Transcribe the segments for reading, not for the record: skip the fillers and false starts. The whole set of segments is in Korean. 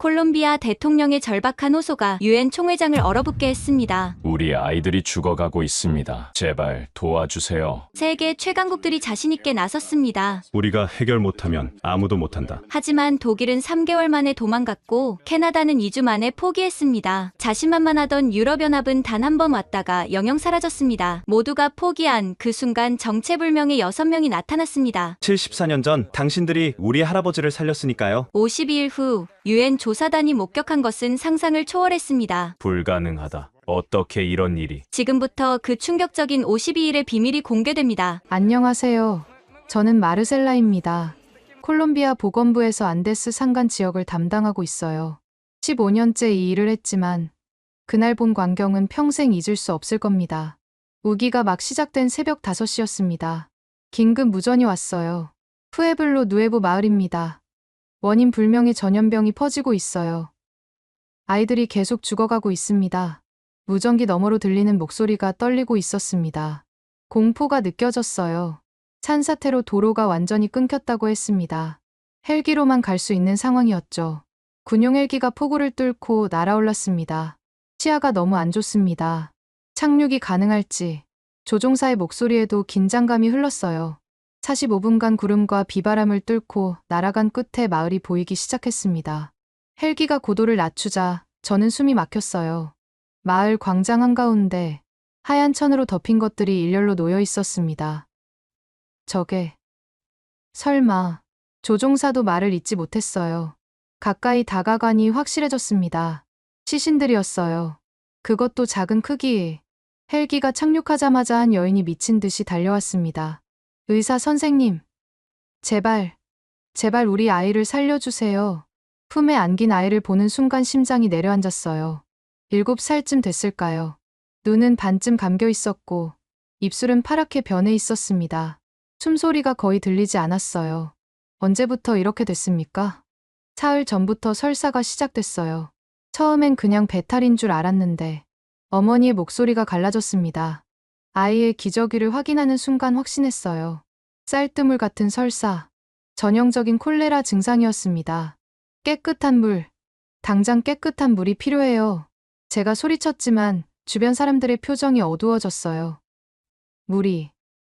콜롬비아 대통령의 절박한 호소가 유엔 총회장을 얼어붙게 했습니다. 우리 아이들이 죽어가고 있습니다. 제발 도와주세요. 세계 최강국들이 자신있게 나섰습니다. 우리가 해결 못하면 아무도 못한다. 하지만 독일은 3개월 만에 도망갔고 캐나다는 2주 만에 포기했습니다. 자신만만하던 유럽연합은 단 한 번 왔다가 영영 사라졌습니다. 모두가 포기한 그 순간 정체불명의 6명이 나타났습니다. 74년 전 당신들이 우리 할아버지를 살렸으니까요. 52일 후 유엔 조사단이 목격한 것은 상상을 초월했습니다. 불가능하다. 어떻게 이런 일이? 지금부터 그 충격적인 52일의 비밀이 공개됩니다. 안녕하세요. 저는 마르셀라입니다. 콜롬비아 보건부에서 안데스 산간 지역을 담당하고 있어요. 15년째 이 일을 했지만 그날 본 광경은 평생 잊을 수 없을 겁니다. 우기가 막 시작된 새벽 5시였습니다. 긴급 무전이 왔어요. 푸에블로 누에보 마을입니다. 원인 불명의 전염병이 퍼지고 있어요. 아이들이 계속 죽어가고 있습니다. 무전기 너머로 들리는 목소리가 떨리고 있었습니다. 공포가 느껴졌어요. 산사태로 도로가 완전히 끊겼다고 했습니다. 헬기로만 갈 수 있는 상황이었죠. 군용 헬기가 폭우를 뚫고 날아올랐습니다. 시야가 너무 안 좋습니다. 착륙이 가능할지 조종사의 목소리에도 긴장감이 흘렀어요. 45분간 구름과 비바람을 뚫고 날아간 끝에 마을이 보이기 시작했습니다. 헬기가 고도를 낮추자 저는 숨이 막혔어요. 마을 광장 한가운데 하얀 천으로 덮인 것들이 일렬로 놓여 있었습니다. 저게 설마 조종사도 말을 잇지 못했어요. 가까이 다가가니 확실해졌습니다. 시신들이었어요. 그것도 작은 크기에. 헬기가 착륙하자마자 한 여인이 미친 듯이 달려왔습니다. 의사 선생님, 제발 우리 아이를 살려주세요. 품에 안긴 아이를 보는 순간 심장이 내려앉았어요. 7살쯤 됐을까요? 눈은 반쯤 감겨 있었고 입술은 파랗게 변해 있었습니다. 숨소리가 거의 들리지 않았어요. 언제부터 이렇게 됐습니까? 사흘 전부터 설사가 시작됐어요. 처음엔 그냥 배탈인 줄 알았는데 어머니의 목소리가 갈라졌습니다. 아이의 기저귀를 확인하는 순간 확신했어요. 쌀뜨물 같은 설사, 전형적인 콜레라 증상이었습니다. 깨끗한 물, 당장 깨끗한 물이 필요해요. 제가 소리쳤지만 주변 사람들의 표정이 어두워졌어요.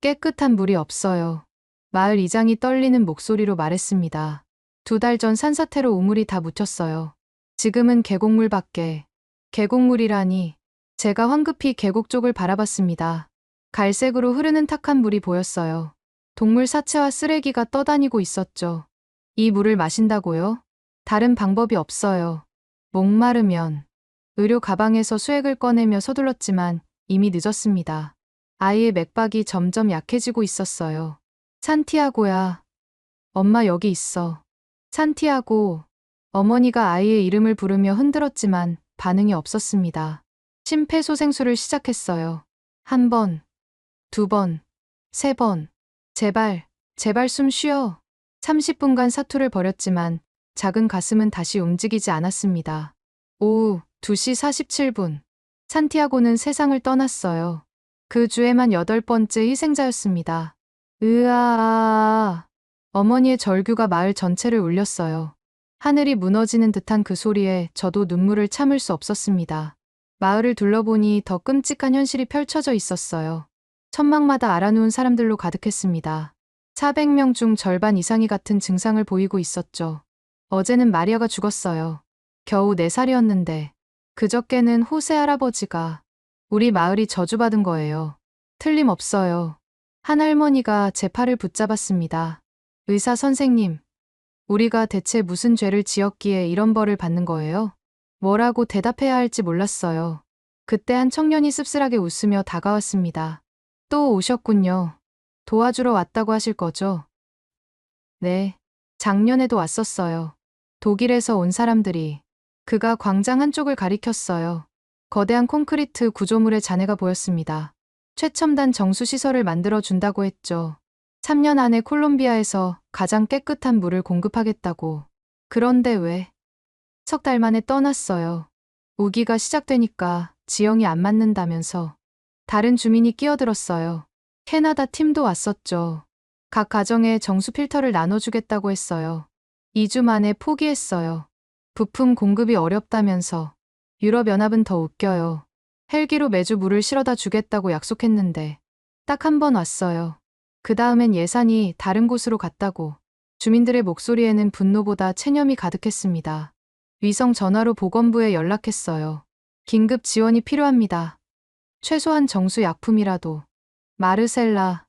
깨끗한 물이 없어요. 마을 이장이 떨리는 목소리로 말했습니다. 2달 전 산사태로 우물이 다 묻혔어요. 지금은 계곡물밖에. 계곡물이라니. 제가 황급히 계곡 쪽을 바라봤습니다. 갈색으로 흐르는 탁한 물이 보였어요. 동물 사체와 쓰레기가 떠다니고 있었죠. 이 물을 마신다고요? 다른 방법이 없어요. 목마르면. 의료 가방에서 수액을 꺼내며 서둘렀지만 이미 늦었습니다. 아이의 맥박이 점점 약해지고 있었어요. 산티아고야. 엄마 여기 있어. 산티아고. 어머니가 아이의 이름을 부르며 흔들었지만 반응이 없었습니다. 심폐소생술을 시작했어요. 1번, 2번, 3번. 제발 숨 쉬어. 30분간 사투를 벌였지만 작은 가슴은 다시 움직이지 않았습니다. 오후 2시 47분. 산티아고는 세상을 떠났어요. 그 주에만 8번째 희생자였습니다. 으아. 어머니의 절규가 마을 전체를 울렸어요. 하늘이 무너지는 듯한 그 소리에 저도 눈물을 참을 수 없었습니다. 마을을 둘러보니 더 끔찍한 현실이 펼쳐져 있었어요. 천막마다 알아누운 사람들로 가득했습니다. 400명 중 절반 이상이 같은 증상을 보이고 있었죠. 어제는 마리아가 죽었어요. 겨우 4살이었는데 그저께는 호세 할아버지가. 우리 마을이 저주받은 거예요. 틀림없어요. 한 할머니가 제 팔을 붙잡았습니다. 의사 선생님, 우리가 대체 무슨 죄를 지었기에 이런 벌을 받는 거예요? 뭐라고 대답해야 할지 몰랐어요. 그때 한 청년이 씁쓸하게 웃으며 다가왔습니다. 또 오셨군요. 도와주러 왔다고 하실 거죠? 네, 작년에도 왔었어요. 독일에서 온 사람들이. 그가 광장 한쪽을 가리켰어요. 거대한 콘크리트 구조물의 잔해가 보였습니다. 최첨단 정수시설을 만들어 준다고 했죠. 3년 안에 콜롬비아에서 가장 깨끗한 물을 공급하겠다고. 그런데 왜? 3달 만에 떠났어요. 우기가 시작되니까 지형이 안 맞는다면서. 다른 주민이 끼어들었어요. 캐나다 팀도 왔었죠. 각 가정에 정수 필터를 나눠주겠다고 했어요. 2주 만에 포기했어요. 부품 공급이 어렵다면서. 유럽연합은 더 웃겨요. 헬기로 매주 물을 실어다 주겠다고 약속했는데 딱 한 번 왔어요. 그 다음엔 예산이 다른 곳으로 갔다고. 주민들의 목소리에는 분노보다 체념이 가득했습니다. 위성 전화로 보건부에 연락했어요. 긴급 지원이 필요합니다. 최소한 정수 약품이라도. 마르셀라,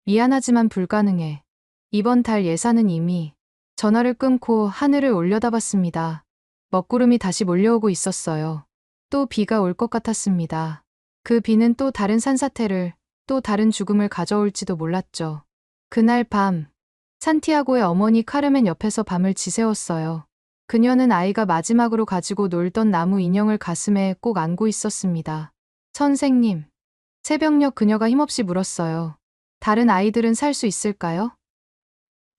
미안하지만 불가능해. 이번 달 예산은 이미. 전화를 끊고 하늘을 올려다봤습니다. 먹구름이 다시 몰려오고 있었어요. 또 비가 올 것 같았습니다. 그 비는 또 다른 산사태를, 또 다른 죽음을 가져올지도 몰랐죠. 그날 밤, 산티아고의 어머니 카르멘 옆에서 밤을 지새웠어요. 그녀는 아이가 마지막으로 가지고 놀던 나무 인형을 가슴에 꼭 안고 있었습니다. 선생님. 새벽녘 그녀가 힘없이 물었어요. 다른 아이들은 살 수 있을까요?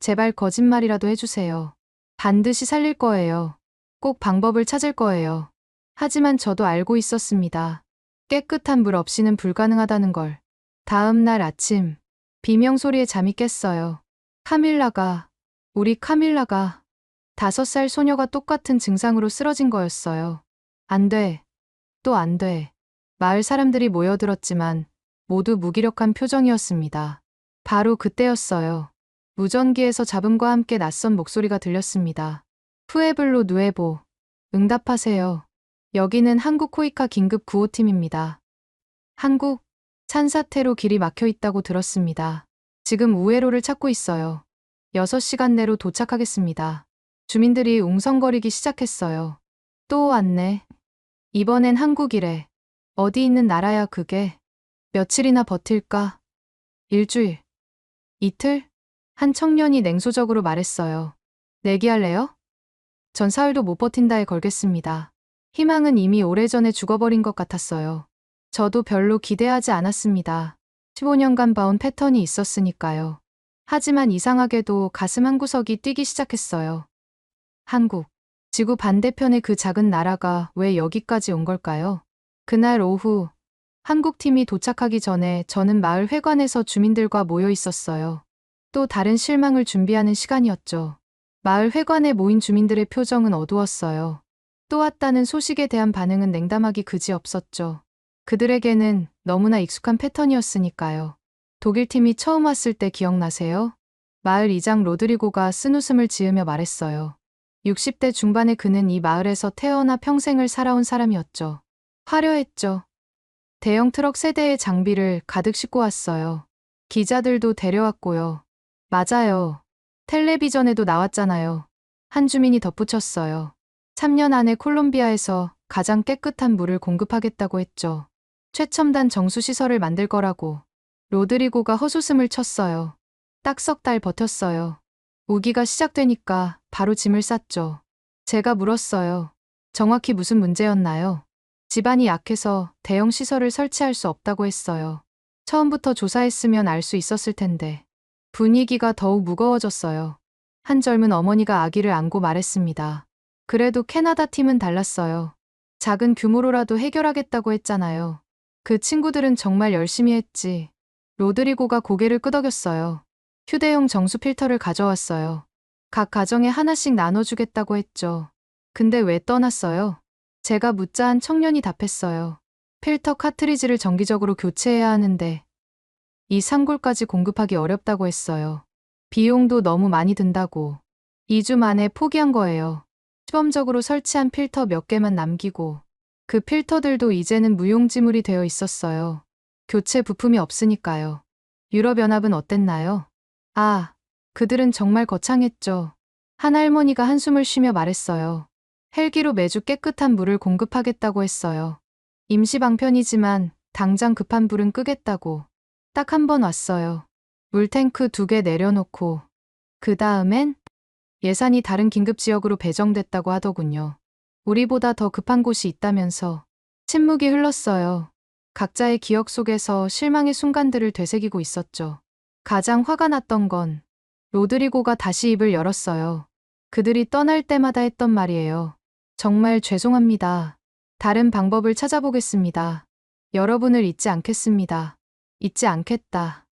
제발 거짓말이라도 해주세요. 반드시 살릴 거예요. 꼭 방법을 찾을 거예요. 하지만 저도 알고 있었습니다. 깨끗한 물 없이는 불가능하다는 걸. 다음 날 아침, 비명소리에 잠이 깼어요. 카밀라가, 우리 카밀라가 5살 소녀가 똑같은 증상으로 쓰러진 거였어요. 안 돼. 또 안 돼. 마을 사람들이 모여들었지만 모두 무기력한 표정이었습니다. 바로 그때였어요. 무전기에서 잡음과 함께 낯선 목소리가 들렸습니다. 푸에블로 누에보. 응답하세요. 여기는 한국 코이카 긴급 구호팀입니다. 한국, 산사태로 길이 막혀 있다고 들었습니다. 지금 우회로를 찾고 있어요. 6시간 내로 도착하겠습니다. 주민들이 웅성거리기 시작했어요. 또 왔네. 이번엔 한국이래. 어디 있는 나라야 그게. 며칠이나 버틸까? 일주일. 이틀? 한 청년이 냉소적으로 말했어요. 내기할래요? 전 사흘도 못 버틴다에 걸겠습니다. 희망은 이미 오래전에 죽어버린 것 같았어요. 저도 별로 기대하지 않았습니다. 15년간 봐온 패턴이 있었으니까요. 하지만 이상하게도 가슴 한구석이 뛰기 시작했어요. 한국. 지구 반대편의 그 작은 나라가 왜 여기까지 온 걸까요? 그날 오후, 한국팀이 도착하기 전에 저는 마을 회관에서 주민들과 모여 있었어요. 또 다른 실망을 준비하는 시간이었죠. 마을 회관에 모인 주민들의 표정은 어두웠어요. 또 왔다는 소식에 대한 반응은 냉담하기 그지없었죠. 그들에게는 너무나 익숙한 패턴이었으니까요. 독일팀이 처음 왔을 때 기억나세요? 마을 이장 로드리고가 쓴웃음을 지으며 말했어요. 60대 중반의 그는 이 마을에서 태어나 평생을 살아온 사람이었죠. 화려했죠. 대형 트럭 세대의 장비를 가득 싣고 왔어요. 기자들도 데려왔고요. 맞아요. 텔레비전에도 나왔잖아요. 한 주민이 덧붙였어요. 3년 안에 콜롬비아에서 가장 깨끗한 물을 공급하겠다고 했죠. 최첨단 정수시설을 만들 거라고. 로드리고가 헛웃음을 쳤어요. 딱 3달 버텼어요. 우기가 시작되니까 바로 짐을 쌌죠. 제가 물었어요. 정확히 무슨 문제였나요? 집안이 약해서 대형 시설을 설치할 수 없다고 했어요. 처음부터 조사했으면 알 수 있었을 텐데. 분위기가 더욱 무거워졌어요. 한 젊은 어머니가 아기를 안고 말했습니다. 그래도 캐나다 팀은 달랐어요. 작은 규모로라도 해결하겠다고 했잖아요. 그 친구들은 정말 열심히 했지. 로드리고가 고개를 끄덕였어요. 휴대용 정수 필터를 가져왔어요. 각 가정에 하나씩 나눠주겠다고 했죠. 근데 왜 떠났어요? 제가 묻자 한 청년이 답했어요. 필터 카트리지를 정기적으로 교체해야 하는데 이 산골까지 공급하기 어렵다고 했어요. 비용도 너무 많이 든다고. 2주 만에 포기한 거예요. 시범적으로 설치한 필터 몇 개만 남기고 그 필터들도 이제는 무용지물이 되어 있었어요. 교체 부품이 없으니까요. 유럽연합은 어땠나요? 아, 그들은 정말 거창했죠. 한 할머니가 한숨을 쉬며 말했어요. 헬기로 매주 깨끗한 물을 공급하겠다고 했어요. 임시 방편이지만 당장 급한 불은 끄겠다고. 딱 한 번 왔어요. 물탱크 2개 내려놓고 그 다음엔 예산이 다른 긴급지역으로 배정됐다고 하더군요. 우리보다 더 급한 곳이 있다면서. 침묵이 흘렀어요. 각자의 기억 속에서 실망의 순간들을 되새기고 있었죠. 가장 화가 났던 건 로드리고가 다시 입을 열었어요. 그들이 떠날 때마다 했던 말이에요. 정말 죄송합니다. 다른 방법을 찾아보겠습니다. 여러분을 잊지 않겠습니다. 잊지 않겠다.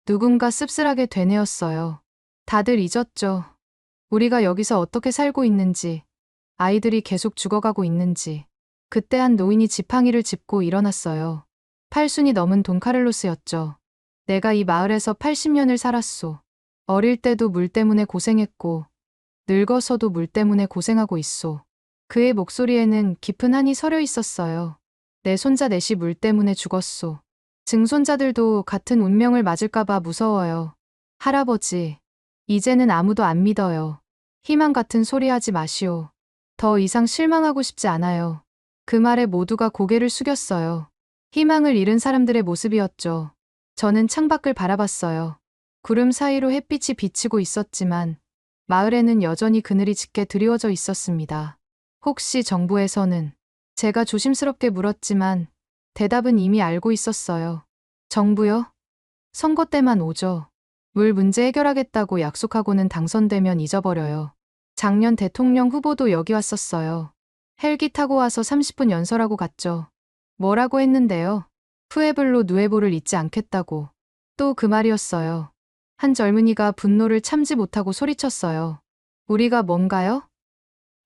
누군가 씁쓸하게 되뇌었어요. 다들 잊었죠. 우리가 여기서 어떻게 살고 있는지, 아이들이 계속 죽어가고 있는지. 그때 한 노인이 지팡이를 짚고 일어났어요. 팔순이 넘은 돈카를로스였죠. 내가 이 마을에서 80년을 살았소. 어릴 때도 물 때문에 고생했고 늙어서도 물 때문에 고생하고 있소. 그의 목소리에는 깊은 한이 서려 있었어요. 내 손자 넷이 물 때문에 죽었소. 증손자들도 같은 운명을 맞을까봐 무서워요. 할아버지, 이제는 아무도 안 믿어요. 희망 같은 소리 하지 마시오. 더 이상 실망하고 싶지 않아요. 그 말에 모두가 고개를 숙였어요. 희망을 잃은 사람들의 모습이었죠. 저는 창밖을 바라봤어요. 구름 사이로 햇빛이 비치고 있었지만 마을에는 여전히 그늘이 짙게 드리워져 있었습니다. 혹시 정부에서는? 제가 조심스럽게 물었지만 대답은 이미 알고 있었어요. 정부요? 선거 때만 오죠. 물 문제 해결하겠다고 약속하고는 당선되면 잊어버려요. 작년 대통령 후보도 여기 왔었어요. 헬기 타고 와서 30분 연설하고 갔죠. 뭐라고 했는데요? 푸에블로 누에보를 잊지 않겠다고. 또 그 말이었어요. 한 젊은이가 분노를 참지 못하고 소리쳤어요. 우리가 뭔가요?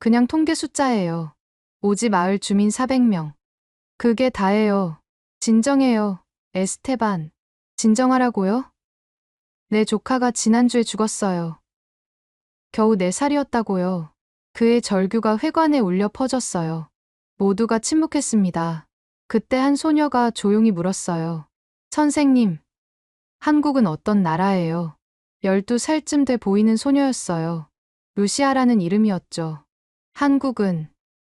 그냥 통계 숫자예요. 오지 마을 주민 400명. 그게 다예요. 진정해요. 에스테반. 진정하라고요? 내 조카가 지난주에 죽었어요. 겨우 4살이었다고요. 그의 절규가 회관에 울려 퍼졌어요. 모두가 침묵했습니다. 그때 한 소녀가 조용히 물었어요. 선생님, 한국은 어떤 나라예요? 12살쯤 돼 보이는 소녀였어요. 루시아라는 이름이었죠. 한국은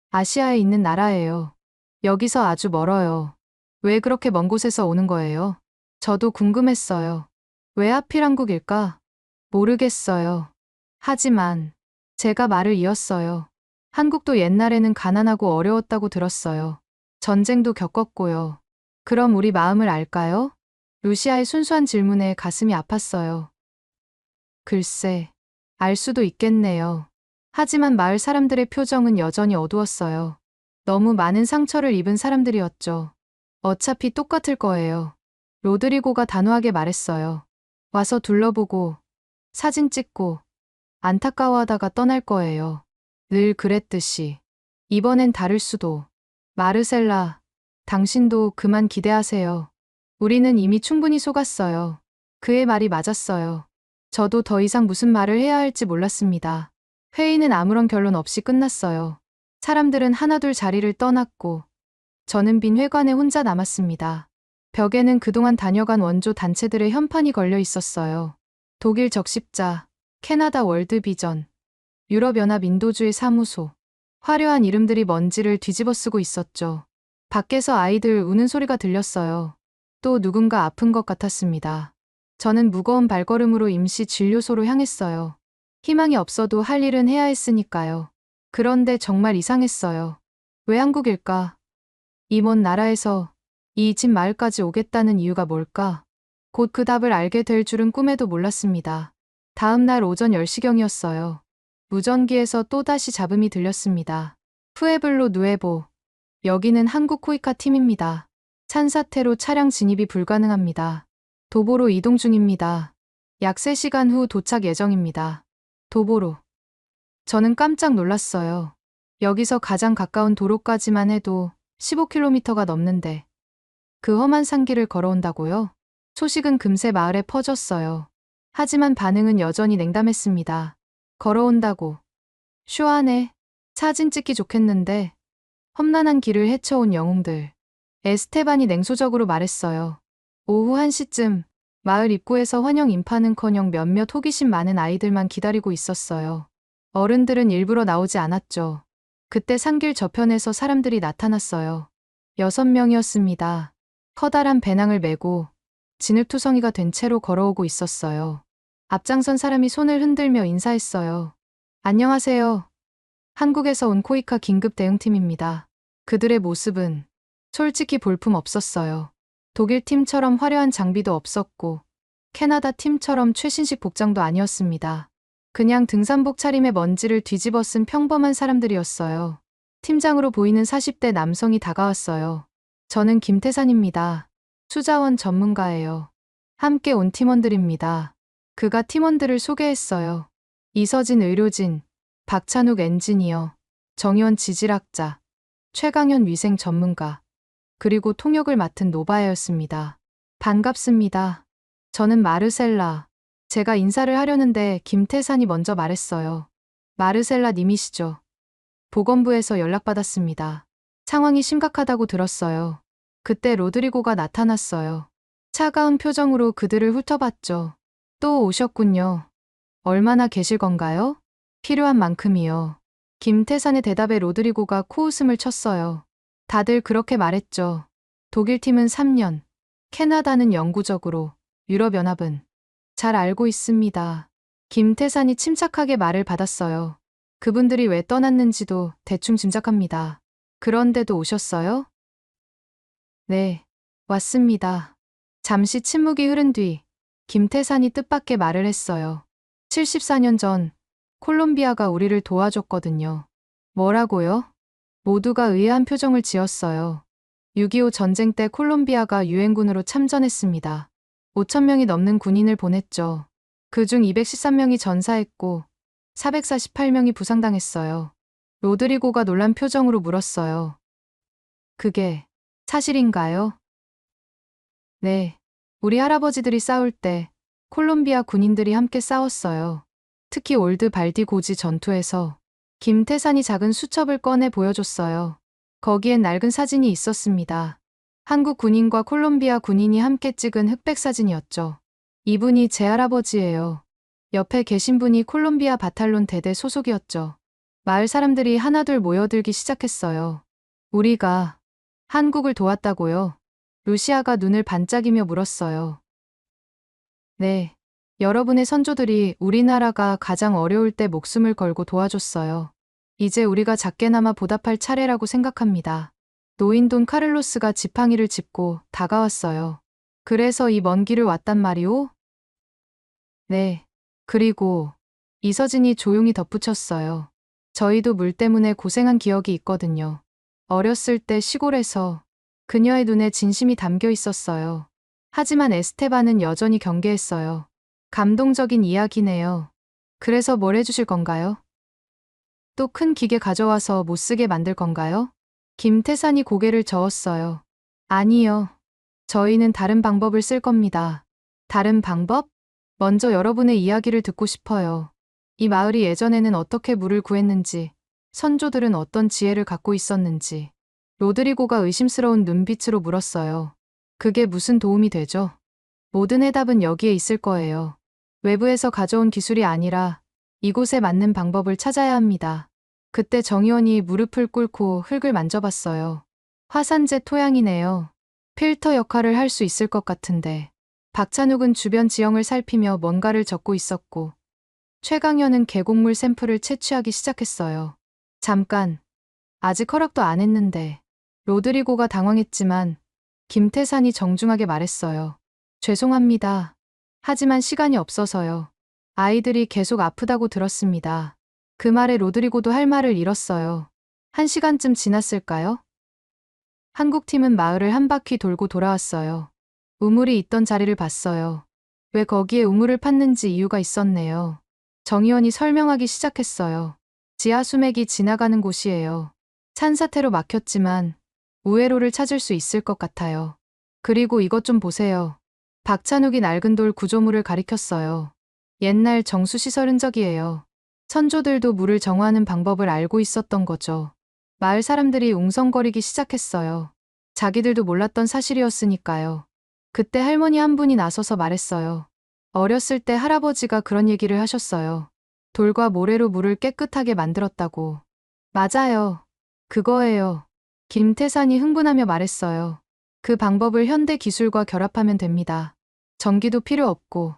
아시아에 있는 나라예요. 여기서 아주 멀어요. 왜 그렇게 먼 곳에서 오는 거예요? 저도 궁금했어요. 왜 하필 한국일까? 모르겠어요. 하지만 제가 말을 이었어요. 한국도 옛날에는 가난하고 어려웠다고 들었어요. 전쟁도 겪었고요. 그럼 우리 마음을 알까요? 루시아의 순수한 질문에 가슴이 아팠어요. 글쎄, 알 수도 있겠네요. 하지만 마을 사람들의 표정은 여전히 어두웠어요. 너무 많은 상처를 입은 사람들이었죠. 어차피 똑같을 거예요. 로드리고가 단호하게 말했어요. 와서 둘러보고, 사진 찍고, 안타까워하다가 떠날 거예요. 늘 그랬듯이. 이번엔 다를 수도. 마르셀라, 당신도 그만 기대하세요. 우리는 이미 충분히 속았어요. 그의 말이 맞았어요. 저도 더 이상 무슨 말을 해야 할지 몰랐습니다. 회의는 아무런 결론 없이 끝났어요. 사람들은 하나둘 자리를 떠났고, 저는 빈 회관에 혼자 남았습니다. 벽에는 그동안 다녀간 원조 단체들의 현판이 걸려 있었어요. 독일 적십자, 캐나다 월드비전, 유럽연합 인도주의 사무소. 화려한 이름들이 먼지를 뒤집어 쓰고 있었죠. 밖에서 아이들 우는 소리가 들렸어요. 또 누군가 아픈 것 같았습니다. 저는 무거운 발걸음으로 임시 진료소로 향했어요. 희망이 없어도 할 일은 해야 했으니까요. 그런데 정말 이상했어요. 왜 한국일까? 이 먼 나라에서 이 집 마을까지 오겠다는 이유가 뭘까? 곧 그 답을 알게 될 줄은 꿈에도 몰랐습니다. 다음 날 오전 10시경이었어요. 무전기에서 또다시 잡음이 들렸습니다. 푸에블로 누에보. 여기는 한국 코이카 팀입니다. 산사태로 차량 진입이 불가능합니다. 도보로 이동 중입니다. 약 3시간 후 도착 예정입니다. 도보로. 저는 깜짝 놀랐어요. 여기서 가장 가까운 도로까지만 해도 15km가 넘는데 그 험한 산길을 걸어온다고요? 소식은 금세 마을에 퍼졌어요. 하지만 반응은 여전히 냉담했습니다. 걸어온다고. 슈아네, 사진 찍기 좋겠는데. 험난한 길을 헤쳐온 영웅들. 에스테반이 냉소적으로 말했어요. 오후 1시쯤 마을 입구에서 환영 인파는커녕 몇몇 호기심 많은 아이들만 기다리고 있었어요. 어른들은 일부러 나오지 않았죠. 그때 산길 저편에서 사람들이 나타났어요. 6명이었습니다. 커다란 배낭을 메고 진흙투성이가 된 채로 걸어오고 있었어요. 앞장선 사람이 손을 흔들며 인사했어요. 안녕하세요. 한국에서 온 코이카 긴급 대응팀입니다. 그들의 모습은 솔직히 볼품 없었어요. 독일 팀처럼 화려한 장비도 없었고 캐나다 팀처럼 최신식 복장도 아니었습니다. 그냥 등산복 차림에 먼지를 뒤집어 쓴 평범한 사람들이었어요. 팀장으로 보이는 40대 남성이 다가왔어요. 저는 김태산입니다. 수자원 전문가예요. 함께 온 팀원들입니다. 그가 팀원들을 소개했어요. 이서진 의료진, 박찬욱 엔지니어, 정의원 지질학자, 최강현 위생 전문가, 그리고 통역을 맡은 노바야였습니다. 반갑습니다. 저는 마르셀라. 제가 인사를 하려는데 김태산이 먼저 말했어요. 마르셀라 님이시죠? 보건부에서 연락받았습니다. 상황이 심각하다고 들었어요. 그때 로드리고가 나타났어요. 차가운 표정으로 그들을 훑어봤죠. 또 오셨군요. 얼마나 계실 건가요? 필요한 만큼이요. 김태산의 대답에 로드리고가 코웃음을 쳤어요. 다들 그렇게 말했죠. 독일팀은 3년, 캐나다는 영구적으로, 유럽연합은 잘 알고 있습니다. 김태산이 침착하게 말을 받았어요. 그분들이 왜 떠났는지도 대충 짐작합니다. 그런데도 오셨어요? 네, 왔습니다. 잠시 침묵이 흐른 뒤 김태산이 뜻밖의 말을 했어요. 74년 전 콜롬비아가 우리를 도와줬거든요. 뭐라고요? 모두가 의아한 표정을 지었어요. 6.25 전쟁 때 콜롬비아가 유엔군으로 참전했습니다. 5,000명이 넘는 군인을 보냈죠. 그중 213명이 전사했고 448명이 부상당했어요. 로드리고가 놀란 표정으로 물었어요. 그게 사실인가요? 네. 우리 할아버지들이 싸울 때 콜롬비아 군인들이 함께 싸웠어요. 특히 올드 발디 고지 전투에서 김태산이 작은 수첩을 꺼내 보여줬어요. 거기엔 낡은 사진이 있었습니다. 한국 군인과 콜롬비아 군인이 함께 찍은 흑백 사진이었죠. 이분이 제 할아버지예요. 옆에 계신 분이 콜롬비아 바탈론 대대 소속이었죠. 마을 사람들이 하나둘 모여들기 시작했어요. 우리가 한국을 도왔다고요? 루시아가 눈을 반짝이며 물었어요. 네. 여러분의 선조들이 우리나라가 가장 어려울 때 목숨을 걸고 도와줬어요. 이제 우리가 작게나마 보답할 차례라고 생각합니다. 노인 돈 카를로스가 지팡이를 짚고 다가왔어요. 그래서 이 먼 길을 왔단 말이오? 네. 그리고 이서진이 조용히 덧붙였어요. 저희도 물 때문에 고생한 기억이 있거든요. 어렸을 때 시골에서 그녀의 눈에 진심이 담겨 있었어요. 하지만 에스테반은 여전히 경계했어요. 감동적인 이야기네요. 그래서 뭘 해주실 건가요? 또 큰 기계 가져와서 못 쓰게 만들 건가요? 김태산이 고개를 저었어요. 아니요. 저희는 다른 방법을 쓸 겁니다. 다른 방법? 먼저 여러분의 이야기를 듣고 싶어요. 이 마을이 예전에는 어떻게 물을 구했는지, 선조들은 어떤 지혜를 갖고 있었는지. 로드리고가 의심스러운 눈빛으로 물었어요. 그게 무슨 도움이 되죠? 모든 해답은 여기에 있을 거예요. 외부에서 가져온 기술이 아니라 이곳에 맞는 방법을 찾아야 합니다. 그때 정의원이 무릎을 꿇고 흙을 만져봤어요. 화산재 토양이네요. 필터 역할을 할 수 있을 것 같은데. 박찬욱은 주변 지형을 살피며 뭔가를 적고 있었고, 최강현은 계곡물 샘플을 채취하기 시작했어요. 잠깐. 아직 허락도 안 했는데. 로드리고가 당황했지만 김태산이 정중하게 말했어요. 죄송합니다. 하지만 시간이 없어서요. 아이들이 계속 아프다고 들었습니다. 그 말에 로드리고도 할 말을 잃었어요. 1시간쯤 지났을까요? 한국팀은 마을을 한 바퀴 돌고 돌아왔어요. 우물이 있던 자리를 봤어요. 왜 거기에 우물을 팠는지 이유가 있었네요. 정의원이 설명하기 시작했어요. 지하 수맥이 지나가는 곳이에요. 산사태로 막혔지만 우회로를 찾을 수 있을 것 같아요. 그리고 이것 좀 보세요. 박찬욱이 낡은 돌 구조물을 가리켰어요. 옛날 정수시설 흔적이에요. 선조들도 물을 정화하는 방법을 알고 있었던 거죠. 마을 사람들이 웅성거리기 시작했어요. 자기들도 몰랐던 사실이었으니까요. 그때 할머니 한 분이 나서서 말했어요. 어렸을 때 할아버지가 그런 얘기를 하셨어요. 돌과 모래로 물을 깨끗하게 만들었다고. 맞아요. 그거예요. 김태산이 흥분하며 말했어요. 그 방법을 현대 기술과 결합하면 됩니다. 전기도 필요 없고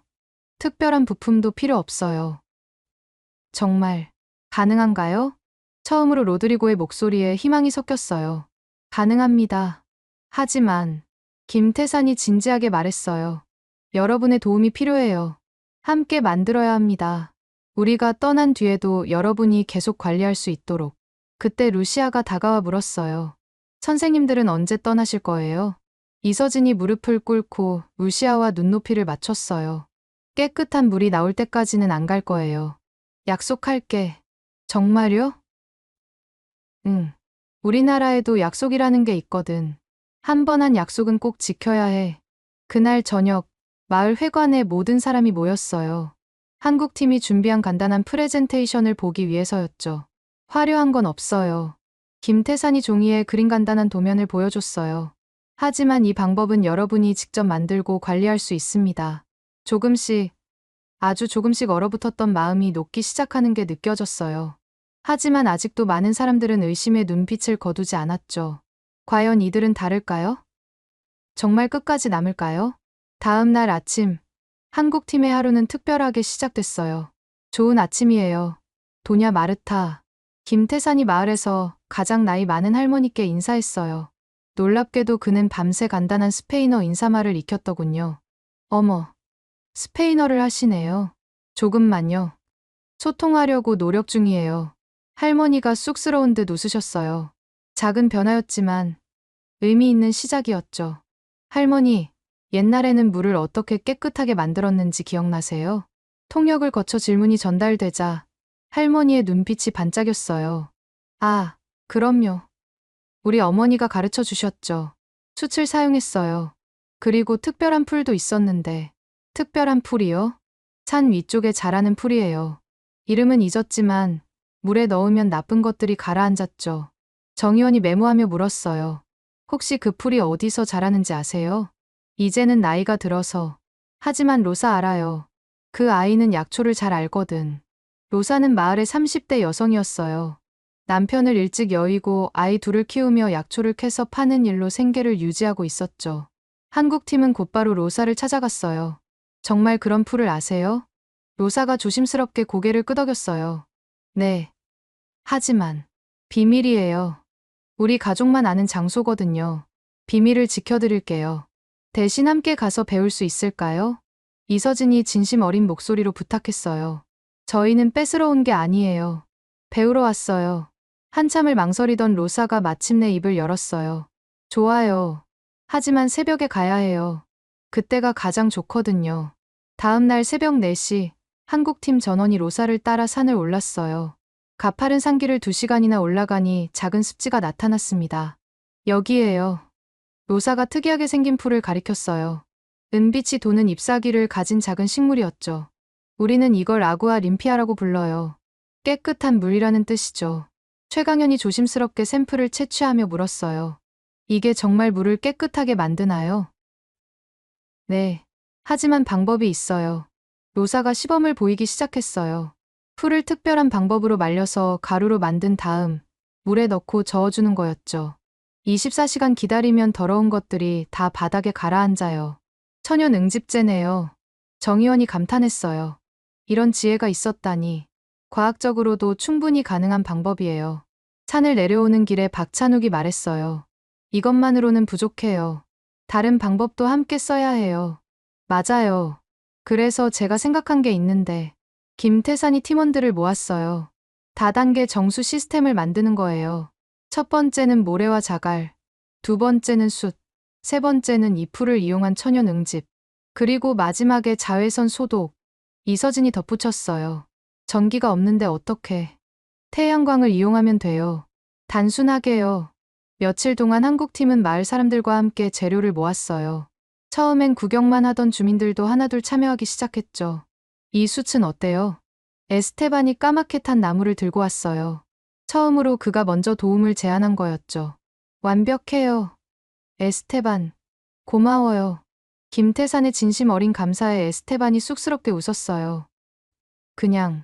특별한 부품도 필요 없어요. 정말 가능한가요? 처음으로 로드리고의 목소리에 희망이 섞였어요. 가능합니다. 하지만 김태산이 진지하게 말했어요. 여러분의 도움이 필요해요. 함께 만들어야 합니다. 우리가 떠난 뒤에도 여러분이 계속 관리할 수 있도록. 그때 루시아가 다가와 물었어요. 선생님들은 언제 떠나실 거예요? 이서진이 무릎을 꿇고 루시아와 눈높이를 맞췄어요. 깨끗한 물이 나올 때까지는 안 갈 거예요. 약속할게. 정말요? 응. 우리나라에도 약속이라는 게 있거든. 한 번 한 약속은 꼭 지켜야 해. 그날 저녁, 마을 회관에 모든 사람이 모였어요. 한국팀이 준비한 간단한 프레젠테이션을 보기 위해서였죠. 화려한 건 없어요. 김태산이 종이에 그린 간단한 도면을 보여줬어요. 하지만 이 방법은 여러분이 직접 만들고 관리할 수 있습니다. 조금씩, 아주 조금씩 얼어붙었던 마음이 녹기 시작하는 게 느껴졌어요. 하지만 아직도 많은 사람들은 의심의 눈빛을 거두지 않았죠. 과연 이들은 다를까요? 정말 끝까지 남을까요? 다음 날 아침, 한국팀의 하루는 특별하게 시작됐어요. 좋은 아침이에요. 도냐 마르타. 김태산이 마을에서 가장 나이 많은 할머니께 인사했어요. 놀랍게도 그는 밤새 간단한 스페인어 인사말을 익혔더군요. 어머, 스페인어를 하시네요. 조금만요. 소통하려고 노력 중이에요. 할머니가 쑥스러운 듯 웃으셨어요. 작은 변화였지만 의미 있는 시작이었죠. 할머니, 옛날에는 물을 어떻게 깨끗하게 만들었는지 기억나세요? 통역을 거쳐 질문이 전달되자 할머니의 눈빛이 반짝였어요. 아, 그럼요. 우리 어머니가 가르쳐 주셨죠. 숯을 사용했어요. 그리고 특별한 풀도 있었는데. 특별한 풀이요? 산 위쪽에 자라는 풀이에요. 이름은 잊었지만 물에 넣으면 나쁜 것들이 가라앉았죠. 정의원이 메모하며 물었어요. 혹시 그 풀이 어디서 자라는지 아세요? 이제는 나이가 들어서. 하지만 로사 알아요. 그 아이는 약초를 잘 알거든. 로사는 마을의 30대 여성이었어요. 남편을 일찍 여의고 아이 둘을 키우며 약초를 캐서 파는 일로 생계를 유지하고 있었죠. 한국팀은 곧바로 로사를 찾아갔어요. 정말 그런 풀을 아세요? 로사가 조심스럽게 고개를 끄덕였어요. 네. 하지만 비밀이에요. 우리 가족만 아는 장소거든요. 비밀을 지켜드릴게요. 대신 함께 가서 배울 수 있을까요? 이서진이 진심 어린 목소리로 부탁했어요. 저희는 뺏으러 온 게 아니에요. 배우러 왔어요. 한참을 망설이던 로사가 마침내 입을 열었어요. 좋아요. 하지만 새벽에 가야 해요. 그때가 가장 좋거든요. 다음 날 새벽 4시, 한국팀 전원이 로사를 따라 산을 올랐어요. 가파른 산길을 2시간이나 올라가니 작은 습지가 나타났습니다. 여기에요. 로사가 특이하게 생긴 풀을 가리켰어요. 은빛이 도는 잎사귀를 가진 작은 식물이었죠. 우리는 이걸 아구아 림피아라고 불러요. 깨끗한 물이라는 뜻이죠. 최강현이 조심스럽게 샘플을 채취하며 물었어요. 이게 정말 물을 깨끗하게 만드나요? 네. 하지만 방법이 있어요. 로사가 시범을 보이기 시작했어요. 풀을 특별한 방법으로 말려서 가루로 만든 다음 물에 넣고 저어주는 거였죠. 24시간 기다리면 더러운 것들이 다 바닥에 가라앉아요. 천연 응집제네요. 정의원이 감탄했어요. 이런 지혜가 있었다니. 과학적으로도 충분히 가능한 방법이에요. 산을 내려오는 길에 박찬욱이 말했어요. 이것만으로는 부족해요. 다른 방법도 함께 써야 해요. 맞아요. 그래서 제가 생각한 게 있는데 김태산이 팀원들을 모았어요. 다단계 정수 시스템을 만드는 거예요. 첫 번째는 모래와 자갈, 두 번째는 숯, 세 번째는 이 풀을 이용한 천연 응집, 그리고 마지막에 자외선 소독. 이서진이 덧붙였어요. 전기가 없는데 어떻게? 태양광을 이용하면 돼요. 단순하게요. 며칠 동안 한국팀은 마을 사람들과 함께 재료를 모았어요. 처음엔 구경만 하던 주민들도 하나둘 참여하기 시작했죠. 이 숯은 어때요? 에스테반이 까맣게 탄 나무를 들고 왔어요. 처음으로 그가 먼저 도움을 제안한 거였죠. 완벽해요. 에스테반. 고마워요. 김태산의 진심 어린 감사에 에스테반이 쑥스럽게 웃었어요. 그냥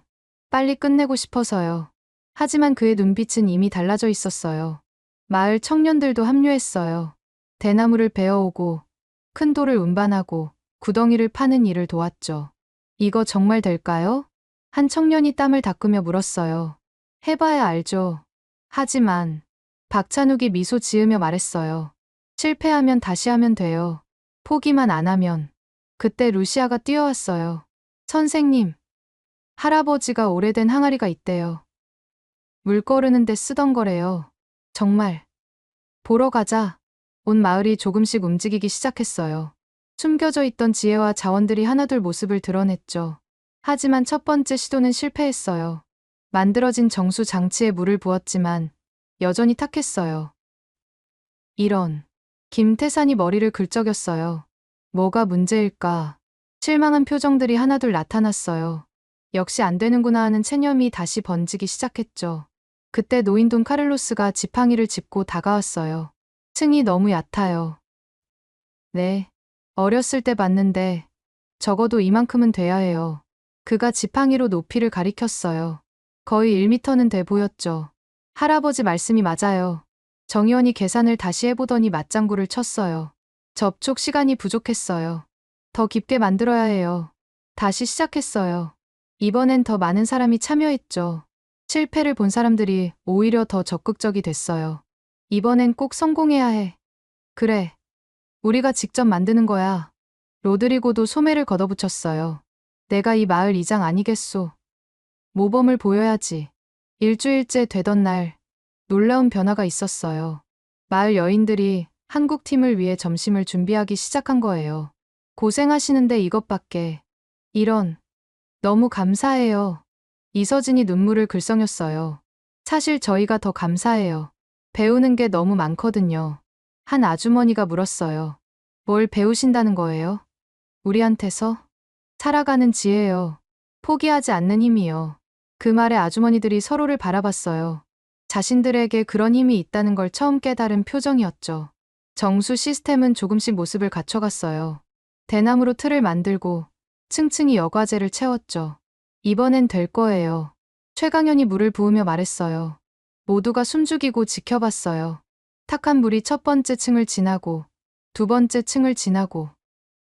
빨리 끝내고 싶어서요. 하지만 그의 눈빛은 이미 달라져 있었어요. 마을 청년들도 합류했어요. 대나무를 베어오고 큰 돌을 운반하고 구덩이를 파는 일을 도왔죠. 이거 정말 될까요? 한 청년이 땀을 닦으며 물었어요. 해봐야 알죠. 하지만 박찬욱이 미소 지으며 말했어요. 실패하면 다시 하면 돼요. 포기만 안 하면. 그때 루시아가 뛰어왔어요. 선생님, 할아버지가 오래된 항아리가 있대요. 물 거르는데 쓰던 거래요. 정말. 보러 가자. 온 마을이 조금씩 움직이기 시작했어요. 숨겨져 있던 지혜와 자원들이 하나둘 모습을 드러냈죠. 하지만 첫 번째 시도는 실패했어요. 만들어진 정수 장치에 물을 부었지만 여전히 탁했어요. 이런. 김태산이 머리를 긁적였어요. 뭐가 문제일까? 실망한 표정들이 하나둘 나타났어요. 역시 안 되는구나 하는 체념이 다시 번지기 시작했죠. 그때 노인 돈 카를로스가 지팡이를 짚고 다가왔어요. 층이 너무 얕아요. 네. 어렸을 때 봤는데 적어도 이만큼은 돼야 해요. 그가 지팡이로 높이를 가리켰어요. 거의 1미터는 돼 보였죠. 할아버지 말씀이 맞아요. 정의원이 계산을 다시 해보더니 맞장구를 쳤어요. 접촉 시간이 부족했어요. 더 깊게 만들어야 해요. 다시 시작했어요. 이번엔 더 많은 사람이 참여했죠. 실패를 본 사람들이 오히려 더 적극적이 됐어요. 이번엔 꼭 성공해야 해. 그래. 우리가 직접 만드는 거야. 로드리고도 소매를 걷어붙였어요. 내가 이 마을 이장 아니겠소. 모범을 보여야지. 일주일째 되던 날 놀라운 변화가 있었어요. 마을 여인들이 한국 팀을 위해 점심을 준비하기 시작한 거예요. 고생하시는데 이것밖에. 이런. 너무 감사해요. 이서진이 눈물을 글썽였어요. 사실 저희가 더 감사해요. 배우는 게 너무 많거든요. 한 아주머니가 물었어요. 뭘 배우신다는 거예요? 우리한테서? 살아가는 지혜요. 포기하지 않는 힘이요. 그 말에 아주머니들이 서로를 바라봤어요. 자신들에게 그런 힘이 있다는 걸 처음 깨달은 표정이었죠. 정수 시스템은 조금씩 모습을 갖춰갔어요. 대나무로 틀을 만들고 층층이 여과제를 채웠죠. 이번엔 될 거예요. 최강현이 물을 부으며 말했어요. 모두가 숨죽이고 지켜봤어요. 탁한 물이 첫 번째 층을 지나고 두 번째 층을 지나고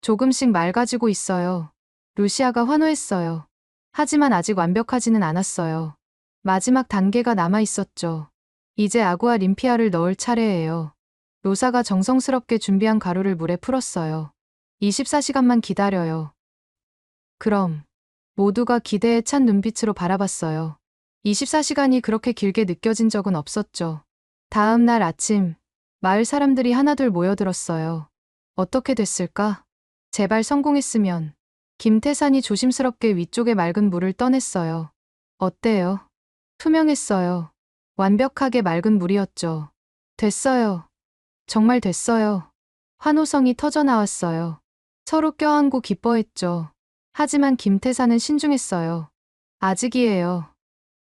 조금씩 맑아지고 있어요. 루시아가 환호했어요. 하지만 아직 완벽하지는 않았어요. 마지막 단계가 남아 있었죠. 이제 아구와 림피아를 넣을 차례예요. 로사가 정성스럽게 준비한 가루를 물에 풀었어요. 24시간만 기다려요. 그럼 모두가 기대에 찬 눈빛으로 바라봤어요. 24시간이 그렇게 길게 느껴진 적은 없었죠. 다음 날 아침 마을 사람들이 하나둘 모여들었어요. 어떻게 됐을까? 제발 성공했으면. 김태산이 조심스럽게 위쪽의 맑은 물을 떠냈어요. 어때요? 투명했어요. 완벽하게 맑은 물이었죠. 됐어요. 정말 됐어요. 환호성이 터져 나왔어요. 서로 껴안고 기뻐했죠. 하지만 김태산은 신중했어요. 아직이에요.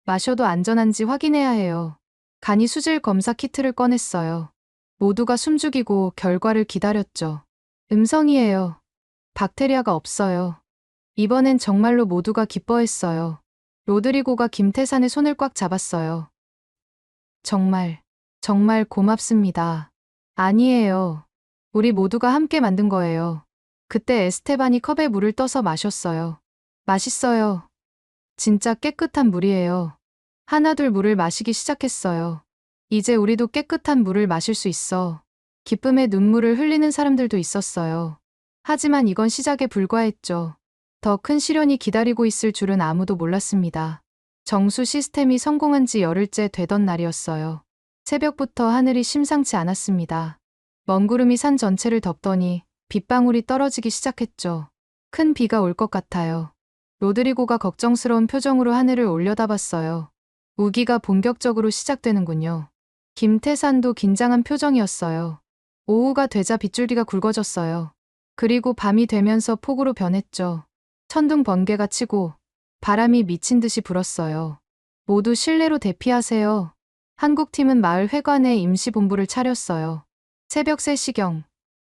마셔도 안전한지 확인해야 해요. 간이 수질 검사 키트를 꺼냈어요. 모두가 숨죽이고 결과를 기다렸죠. 음성이에요. 박테리아가 없어요. 이번엔 정말로 모두가 기뻐했어요. 로드리고가 김태산의 손을 꽉 잡았어요. 정말 고맙습니다. 아니에요. 우리 모두가 함께 만든 거예요. 그때 에스테반이 컵에 물을 떠서 마셨어요. 맛있어요. 진짜 깨끗한 물이에요. 하나둘 물을 마시기 시작했어요. 이제 우리도 깨끗한 물을 마실 수 있어. 기쁨의 눈물을 흘리는 사람들도 있었어요. 하지만 이건 시작에 불과했죠. 더 큰 시련이 기다리고 있을 줄은 아무도 몰랐습니다. 정수 시스템이 성공한 지 열흘째 되던 날이었어요. 새벽부터 하늘이 심상치 않았습니다. 먼 구름이 산 전체를 덮더니 빗방울이 떨어지기 시작했죠. 큰 비가 올 것 같아요. 로드리고가 걱정스러운 표정으로 하늘을 올려다봤어요. 우기가 본격적으로 시작되는군요. 김태산도 긴장한 표정이었어요. 오후가 되자 빗줄기가 굵어졌어요. 그리고 밤이 되면서 폭우로 변했죠. 천둥 번개가 치고 바람이 미친 듯이 불었어요. 모두 실내로 대피하세요. 한국팀은 마을 회관에 임시본부를 차렸어요. 새벽 3시경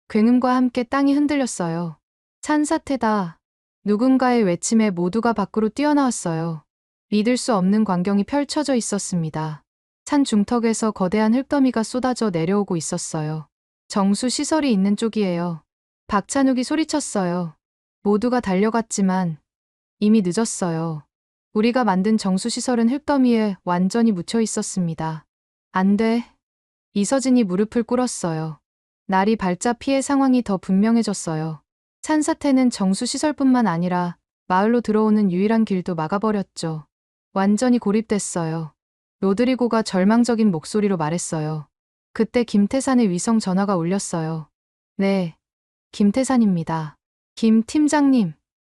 굉음과 함께 땅이 흔들렸어요. 산사태다. 누군가의 외침에 모두가 밖으로 뛰어나왔어요. 믿을 수 없는 광경이 펼쳐져 있었습니다. 산 중턱에서 거대한 흙더미가 쏟아져 내려오고 있었어요. 정수 시설이 있는 쪽이에요. 박찬욱이 소리쳤어요. 모두가 달려갔지만 이미 늦었어요. 우리가 만든 정수시설은 흙더미에 완전히 묻혀 있었습니다. 안 돼. 이서진이 무릎을 꿇었어요. 날이 밝자 피해 상황이 더 분명해졌어요. 산사태는 정수시설뿐만 아니라 마을로 들어오는 유일한 길도 막아버렸죠. 완전히 고립됐어요. 로드리고가 절망적인 목소리로 말했어요. 그때 김태산의 위성 전화가 울렸어요. 네, 김태산입니다. 김 팀장님,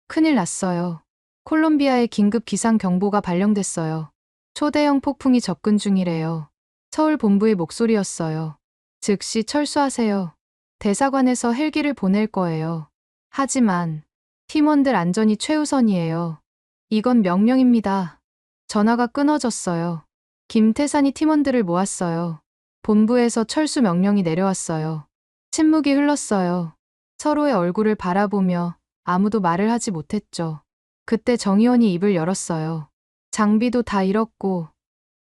큰일 났어요. 콜롬비아에 긴급 기상 경보가 발령됐어요. 초대형 폭풍이 접근 중이래요. 서울 본부의 목소리였어요. 즉시 철수하세요. 대사관에서 헬기를 보낼 거예요. 하지만 팀원들 안전이 최우선이에요. 이건 명령입니다. 전화가 끊어졌어요. 김태산이 팀원들을 모았어요. 본부에서 철수 명령이 내려왔어요. 침묵이 흘렀어요. 서로의 얼굴을 바라보며 아무도 말을 하지 못했죠. 그때 정의원이 입을 열었어요. 장비도 다 잃었고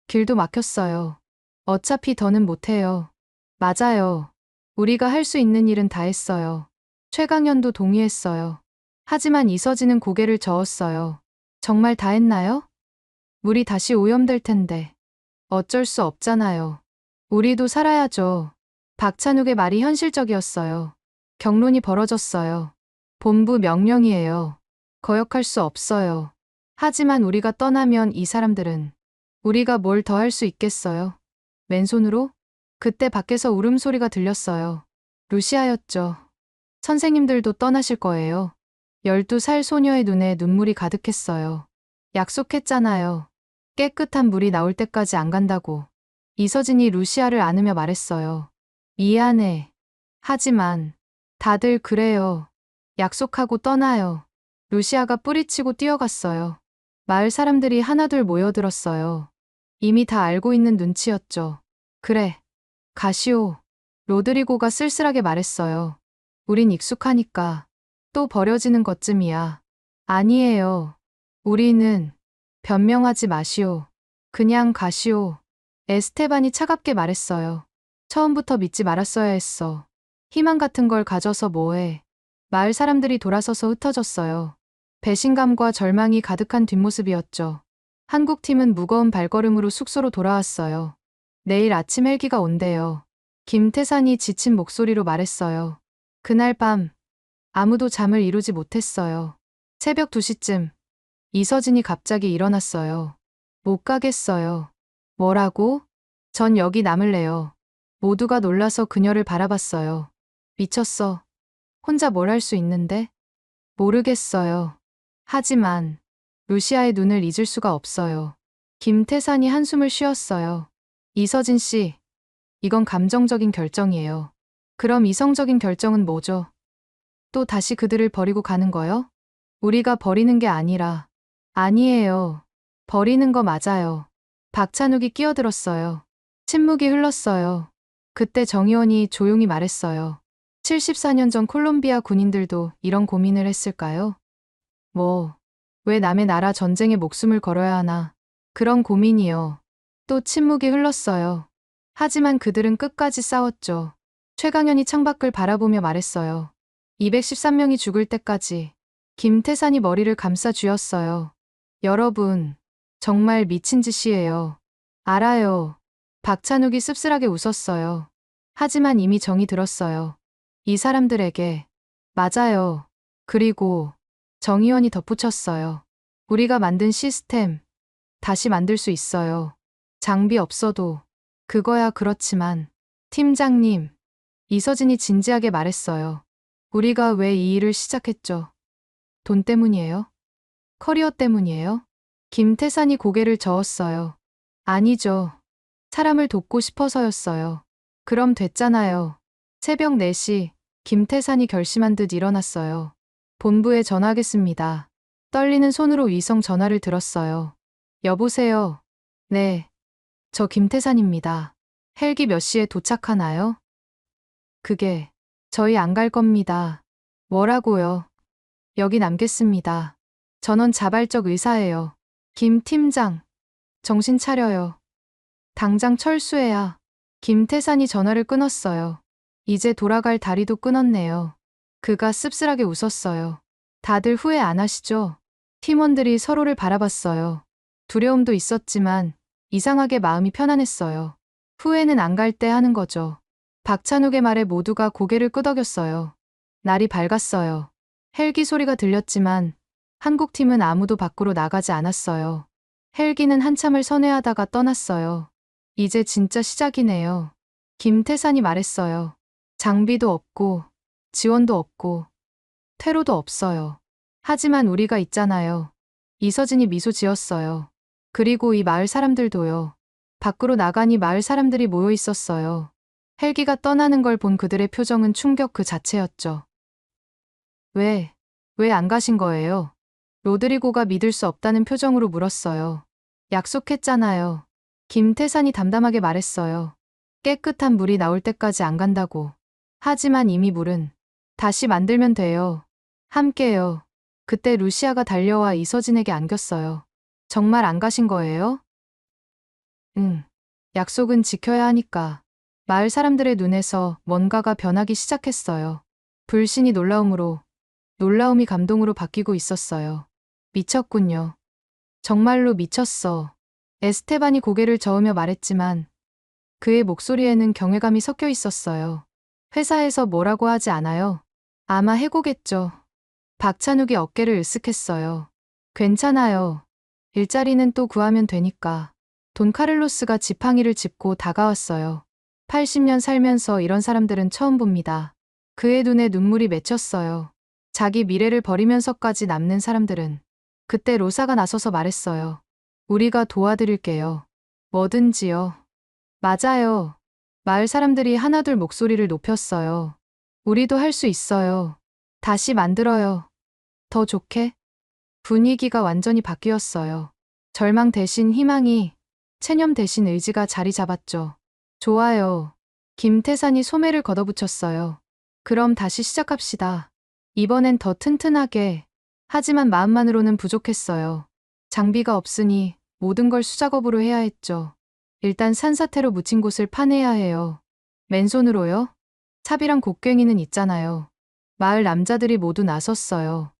길도 막혔어요. 어차피 더는 못해요. 맞아요. 우리가 할 수 있는 일은 다 했어요. 최강현도 동의했어요. 하지만 이서진은 고개를 저었어요. 정말 다 했나요? 물이 다시 오염될 텐데. 어쩔 수 없잖아요. 우리도 살아야죠. 박찬욱의 말이 현실적이었어요. 경론이 벌어졌어요. 본부 명령이에요. 거역할 수 없어요. 하지만 우리가 떠나면 이 사람들은 우리가 뭘 더 할 수 있겠어요? 맨손으로? 그때 밖에서 울음소리가 들렸어요. 루시아였죠. 선생님들도 떠나실 거예요. 12살 소녀의 눈에 눈물이 가득했어요. 약속했잖아요. 깨끗한 물이 나올 때까지 안 간다고. 이서진이 루시아를 안으며 말했어요. 미안해. 하지만 다들 그래요. 약속하고 떠나요. 루시아가 뿌리치고 뛰어갔어요. 마을 사람들이 하나둘 모여들었어요. 이미 다 알고 있는 눈치였죠. 그래. 가시오. 로드리고가 쓸쓸하게 말했어요. 우린 익숙하니까. 또 버려지는 것쯤이야. 아니에요. 우리는 변명하지 마시오. 그냥 가시오. 에스테반이 차갑게 말했어요. 처음부터 믿지 말았어야 했어. 희망 같은 걸 가져서 뭐해. 마을 사람들이 돌아서서 흩어졌어요. 배신감과 절망이 가득한 뒷모습이었죠. 한국팀은 무거운 발걸음으로 숙소로 돌아왔어요. 내일 아침 헬기가 온대요. 김태산이 지친 목소리로 말했어요. 그날 밤 아무도 잠을 이루지 못했어요. 새벽 2시쯤 이서진이 갑자기 일어났어요. 못 가겠어요. 뭐라고? 전 여기 남을래요. 모두가 놀라서 그녀를 바라봤어요. 미쳤어. 혼자 뭘 할 수 있는데? 모르겠어요. 하지만 루시아의 눈을 잊을 수가 없어요. 김태산이 한숨을 쉬었어요. 이서진 씨, 이건 감정적인 결정이에요. 그럼 이성적인 결정은 뭐죠? 또 다시 그들을 버리고 가는 거요? 우리가 버리는 게 아니라. 아니에요. 버리는 거 맞아요. 박찬욱이 끼어들었어요. 침묵이 흘렀어요. 그때 정의원이 조용히 말했어요. 74년 전 콜롬비아 군인들도 이런 고민을 했을까요? 왜 남의 나라 전쟁에 목숨을 걸어야 하나? 그런 고민이요. 또 침묵이 흘렀어요. 하지만 그들은 끝까지 싸웠죠. 최강현이 창밖을 바라보며 말했어요. 213명이 죽을 때까지. 김태산이 머리를 감싸 쥐었어요. 여러분, 정말 미친 짓이에요. 알아요. 박찬욱이 씁쓸하게 웃었어요. 하지만 이미 정이 들었어요. 이 사람들에게. 맞아요. 그리고 정의원이 덧붙였어요. 우리가 만든 시스템 다시 만들 수 있어요. 장비 없어도. 그거야 그렇지만. 팀장님, 이서진이 진지하게 말했어요. 우리가 왜 이 일을 시작했죠? 돈 때문이에요? 커리어 때문이에요? 김태산이 고개를 저었어요. 아니죠. 사람을 돕고 싶어서였어요. 그럼 됐잖아요. 새벽 4시, 김태산이 결심한 듯 일어났어요. 본부에 전화하겠습니다. 떨리는 손으로 위성 전화를 들었어요. 여보세요. 네. 저 김태산입니다. 헬기 몇 시에 도착하나요? 그게, 저희 안 갈 겁니다. 뭐라고요? 여기 남겠습니다. 전원 자발적 의사예요. 김 팀장, 정신 차려요. 당장 철수해야. 김태산이 전화를 끊었어요. 이제 돌아갈 다리도 끊었네요. 그가 씁쓸하게 웃었어요. 다들 후회 안 하시죠? 팀원들이 서로를 바라봤어요. 두려움도 있었지만 이상하게 마음이 편안했어요. 후회는 안 갈 때 하는 거죠. 박찬욱의 말에 모두가 고개를 끄덕였어요. 날이 밝았어요. 헬기 소리가 들렸지만 한국팀은 아무도 밖으로 나가지 않았어요. 헬기는 한참을 선회하다가 떠났어요. 이제 진짜 시작이네요. 김태산이 말했어요. 장비도 없고 지원도 없고 퇴로도 없어요. 하지만 우리가 있잖아요. 이서진이 미소 지었어요. 그리고 이 마을 사람들도요. 밖으로 나가니 마을 사람들이 모여 있었어요. 헬기가 떠나는 걸 본 그들의 표정은 충격 그 자체였죠. 왜 안 가신 거예요? 로드리고가 믿을 수 없다는 표정으로 물었어요. 약속했잖아요. 김태산이 담담하게 말했어요. 깨끗한 물이 나올 때까지 안 간다고. 하지만 이미 물은 다시 만들면 돼요. 함께요. 그때 루시아가 달려와 이서진에게 안겼어요. 정말 안 가신 거예요? 응. 약속은 지켜야 하니까. 마을 사람들의 눈에서 뭔가가 변하기 시작했어요. 불신이 놀라움으로, 놀라움이 감동으로 바뀌고 있었어요. 미쳤군요. 정말로 미쳤어. 에스테반이 고개를 저으며 말했지만 그의 목소리에는 경외감이 섞여 있었어요. 회사에서 뭐라고 하지 않아요? 아마 해고겠죠. 박찬욱이 어깨를 으쓱했어요. 괜찮아요. 일자리는 또 구하면 되니까. 돈 카를로스가 지팡이를 짚고 다가왔어요. 80년 살면서 이런 사람들은 처음 봅니다. 그의 눈에 눈물이 맺혔어요. 자기 미래를 버리면서까지 남는 사람들은. 그때 로사가 나서서 말했어요. 우리가 도와드릴게요. 뭐든지요. 맞아요. 마을 사람들이 하나둘 목소리를 높였어요. 우리도 할 수 있어요. 다시 만들어요. 더 좋게? 분위기가 완전히 바뀌었어요. 절망 대신 희망이, 체념 대신 의지가 자리 잡았죠. 좋아요. 김태산이 소매를 걷어붙였어요. 그럼 다시 시작합시다. 이번엔 더 튼튼하게. 하지만 마음만으로는 부족했어요. 장비가 없으니 모든 걸 수작업으로 해야 했죠. 일단 산사태로 묻힌 곳을 파내야 해요. 맨손으로요? 삽이랑 곡괭이는 있잖아요. 마을 남자들이 모두 나섰어요.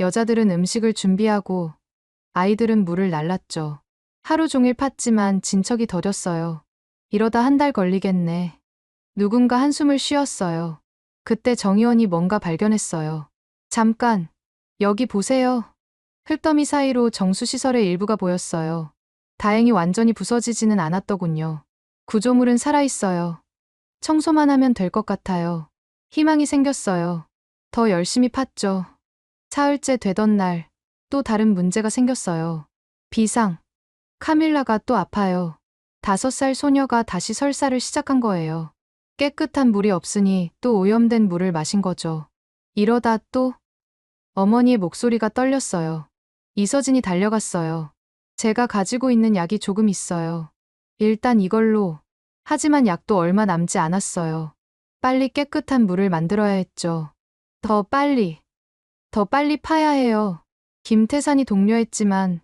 여자들은 음식을 준비하고 아이들은 물을 날랐죠. 하루 종일 팠지만 진척이 더뎠어요. 이러다 한 달 걸리겠네. 누군가 한숨을 쉬었어요. 그때 정의원이 뭔가 발견했어요. 잠깐, 여기 보세요. 흙더미 사이로 정수시설의 일부가 보였어요. 다행히 완전히 부서지지는 않았더군요. 구조물은 살아있어요. 청소만 하면 될 것 같아요. 희망이 생겼어요. 더 열심히 팠죠. 사흘째 되던 날, 또 다른 문제가 생겼어요. 비상. 카밀라가 또 아파요. 5살 소녀가 다시 설사를 시작한 거예요. 깨끗한 물이 없으니 또 오염된 물을 마신 거죠. 이러다 또 어머니의 목소리가 떨렸어요. 이서진이 달려갔어요. 제가 가지고 있는 약이 조금 있어요. 일단 이걸로. 하지만 약도 얼마 남지 않았어요. 빨리 깨끗한 물을 만들어야 했죠. 더 빨리 파야 해요. 김태산이 독려했지만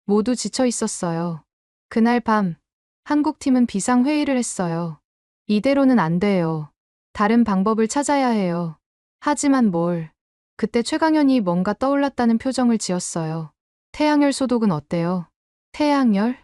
모두 지쳐 있었어요. 그날 밤 한국팀은 비상회의를 했어요. 이대로는 안 돼요. 다른 방법을 찾아야 해요. 하지만 뭘? 그때 최강현이 뭔가 떠올랐다는 표정을 지었어요. 태양열 소독은 어때요? 태양열?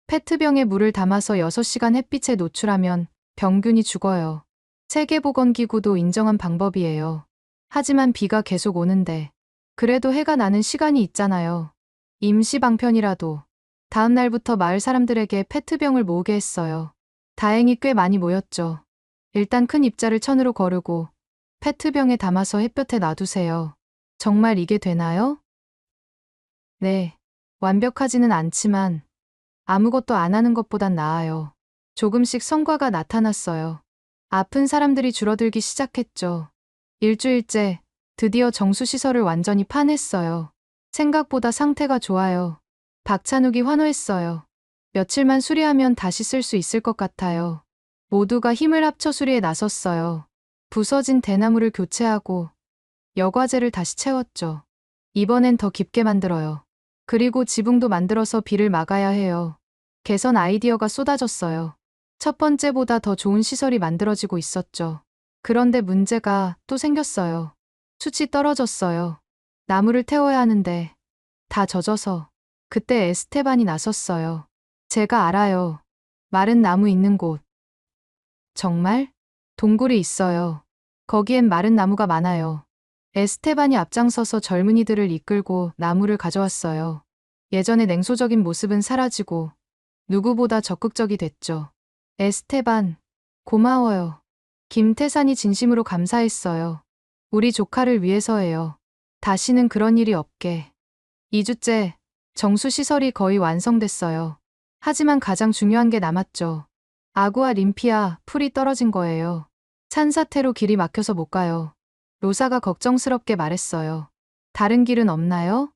페트병에 물을 담아서 6시간 햇빛에 노출하면 병균이 죽어요. 세계보건기구도 인정한 방법이에요. 하지만 비가 계속 오는데 그래도 해가 나는 시간이 있잖아요. 임시 방편이라도. 다음 날부터 마을 사람들에게 페트병을 모으게 했어요. 다행히 꽤 많이 모였죠. 일단 큰 입자를 천으로 거르고 페트병에 담아서 햇볕에 놔두세요. 정말 이게 되나요? 네. 완벽하지는 않지만 아무것도 안 하는 것보단 나아요. 조금씩 성과가 나타났어요. 아픈 사람들이 줄어들기 시작했죠. 일주일째 드디어 정수시설을 완전히 파냈어요. 생각보다 상태가 좋아요. 박찬욱이 환호했어요. 며칠만 수리하면 다시 쓸 수 있을 것 같아요. 모두가 힘을 합쳐 수리에 나섰어요. 부서진 대나무를 교체하고 여과제를 다시 채웠죠. 이번엔 더 깊게 만들어요. 그리고 지붕도 만들어서 비를 막아야 해요. 개선 아이디어가 쏟아졌어요. 첫 번째보다 더 좋은 시설이 만들어지고 있었죠. 그런데 문제가 또 생겼어요. 수치 떨어졌어요. 나무를 태워야 하는데 다 젖어서. 그때 에스테반이 나섰어요. 제가 알아요. 마른 나무 있는 곳. 정말? 동굴이 있어요. 거기엔 마른 나무가 많아요. 에스테반이 앞장서서 젊은이들을 이끌고 나무를 가져왔어요. 예전의 냉소적인 모습은 사라지고 누구보다 적극적이 됐죠. 에스테반, 고마워요. 김태산이 진심으로 감사했어요. 우리 조카를 위해서예요. 다시는 그런 일이 없게. 2주째 정수시설이 거의 완성됐어요. 하지만 가장 중요한 게 남았죠. 아구아 림피아, 풀이 떨어진 거예요. 산사태로 길이 막혀서 못 가요. 로사가 걱정스럽게 말했어요. 다른 길은 없나요?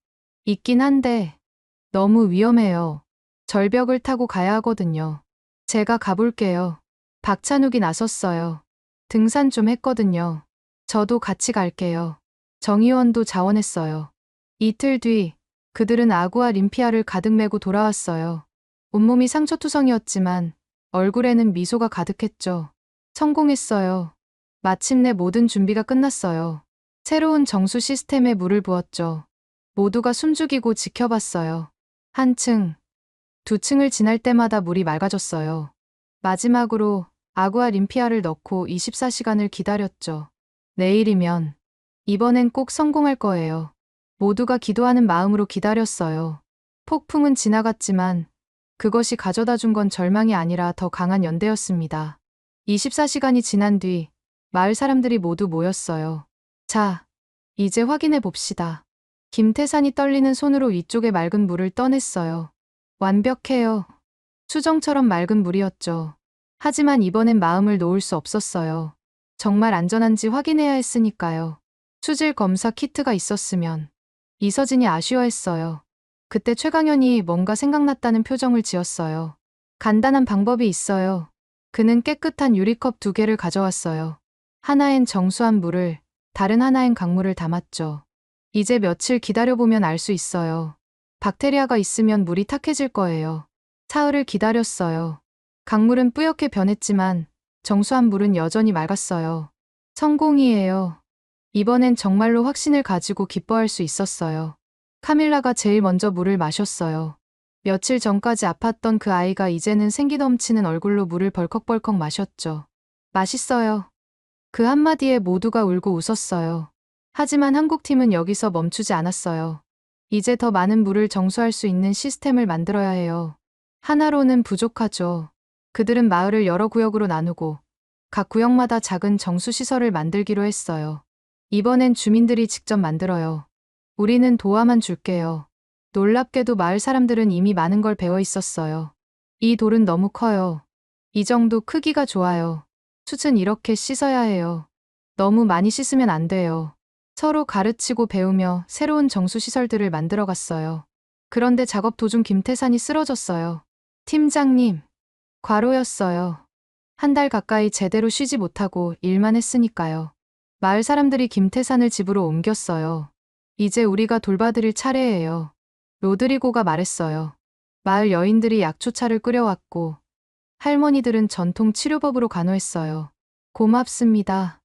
있긴 한데 너무 위험해요. 절벽을 타고 가야 하거든요. 제가 가볼게요. 박찬욱이 나섰어요. 등산 좀 했거든요. 저도 같이 갈게요. 정의원도 자원했어요. 이틀 뒤 그들은 아구아 림피아를 가득 메고 돌아왔어요. 온몸이 상처투성이었지만 얼굴에는 미소가 가득했죠. 성공했어요. 마침내 모든 준비가 끝났어요. 새로운 정수 시스템에 물을 부었죠. 모두가 숨죽이고 지켜봤어요. 한 층, 두 층을 지날 때마다 물이 맑아졌어요. 마지막으로 아구아 림피아를 넣고 24시간을 기다렸죠. 내일이면, 이번엔 꼭 성공할 거예요. 모두가 기도하는 마음으로 기다렸어요. 폭풍은 지나갔지만 그것이 가져다 준 건 절망이 아니라 더 강한 연대였습니다. 24시간이 지난 뒤 마을 사람들이 모두 모였어요. 자, 이제 확인해 봅시다. 김태산이 떨리는 손으로 위쪽의 맑은 물을 떠냈어요. 완벽해요. 수정처럼 맑은 물이었죠. 하지만 이번엔 마음을 놓을 수 없었어요. 정말 안전한지 확인해야 했으니까요. 수질 검사 키트가 있었으면. 이서진이 아쉬워했어요. 그때 최강현이 뭔가 생각났다는 표정을 지었어요. 간단한 방법이 있어요. 그는 깨끗한 유리컵 2개를 가져왔어요. 하나엔 정수한 물을, 다른 하나엔 강물을 담았죠. 이제 며칠 기다려보면 알 수 있어요. 박테리아가 있으면 물이 탁해질 거예요. 사흘을 기다렸어요. 강물은 뿌옇게 변했지만 정수한 물은 여전히 맑았어요. 성공이에요. 이번엔 정말로 확신을 가지고 기뻐할 수 있었어요. 카밀라가 제일 먼저 물을 마셨어요. 며칠 전까지 아팠던 그 아이가 이제는 생기 넘치는 얼굴로 물을 벌컥벌컥 마셨죠. 맛있어요. 그 한마디에 모두가 울고 웃었어요. 하지만 한국팀은 여기서 멈추지 않았어요. 이제 더 많은 물을 정수할 수 있는 시스템을 만들어야 해요. 하나로는 부족하죠. 그들은 마을을 여러 구역으로 나누고 각 구역마다 작은 정수시설을 만들기로 했어요. 이번엔 주민들이 직접 만들어요. 우리는 도와만 줄게요. 놀랍게도 마을 사람들은 이미 많은 걸 배워 있었어요. 이 돌은 너무 커요. 이 정도 크기가 좋아요. 숯은 이렇게 씻어야 해요. 너무 많이 씻으면 안 돼요. 서로 가르치고 배우며 새로운 정수시설들을 만들어 갔어요. 그런데 작업 도중 김태산이 쓰러졌어요. 팀장님, 과로였어요. 한 달 가까이 제대로 쉬지 못하고 일만 했으니까요. 마을 사람들이 김태산을 집으로 옮겼어요. 이제 우리가 돌봐드릴 차례예요. 로드리고가 말했어요. 마을 여인들이 약초차를 끓여왔고 할머니들은 전통 치료법으로 간호했어요. 고맙습니다.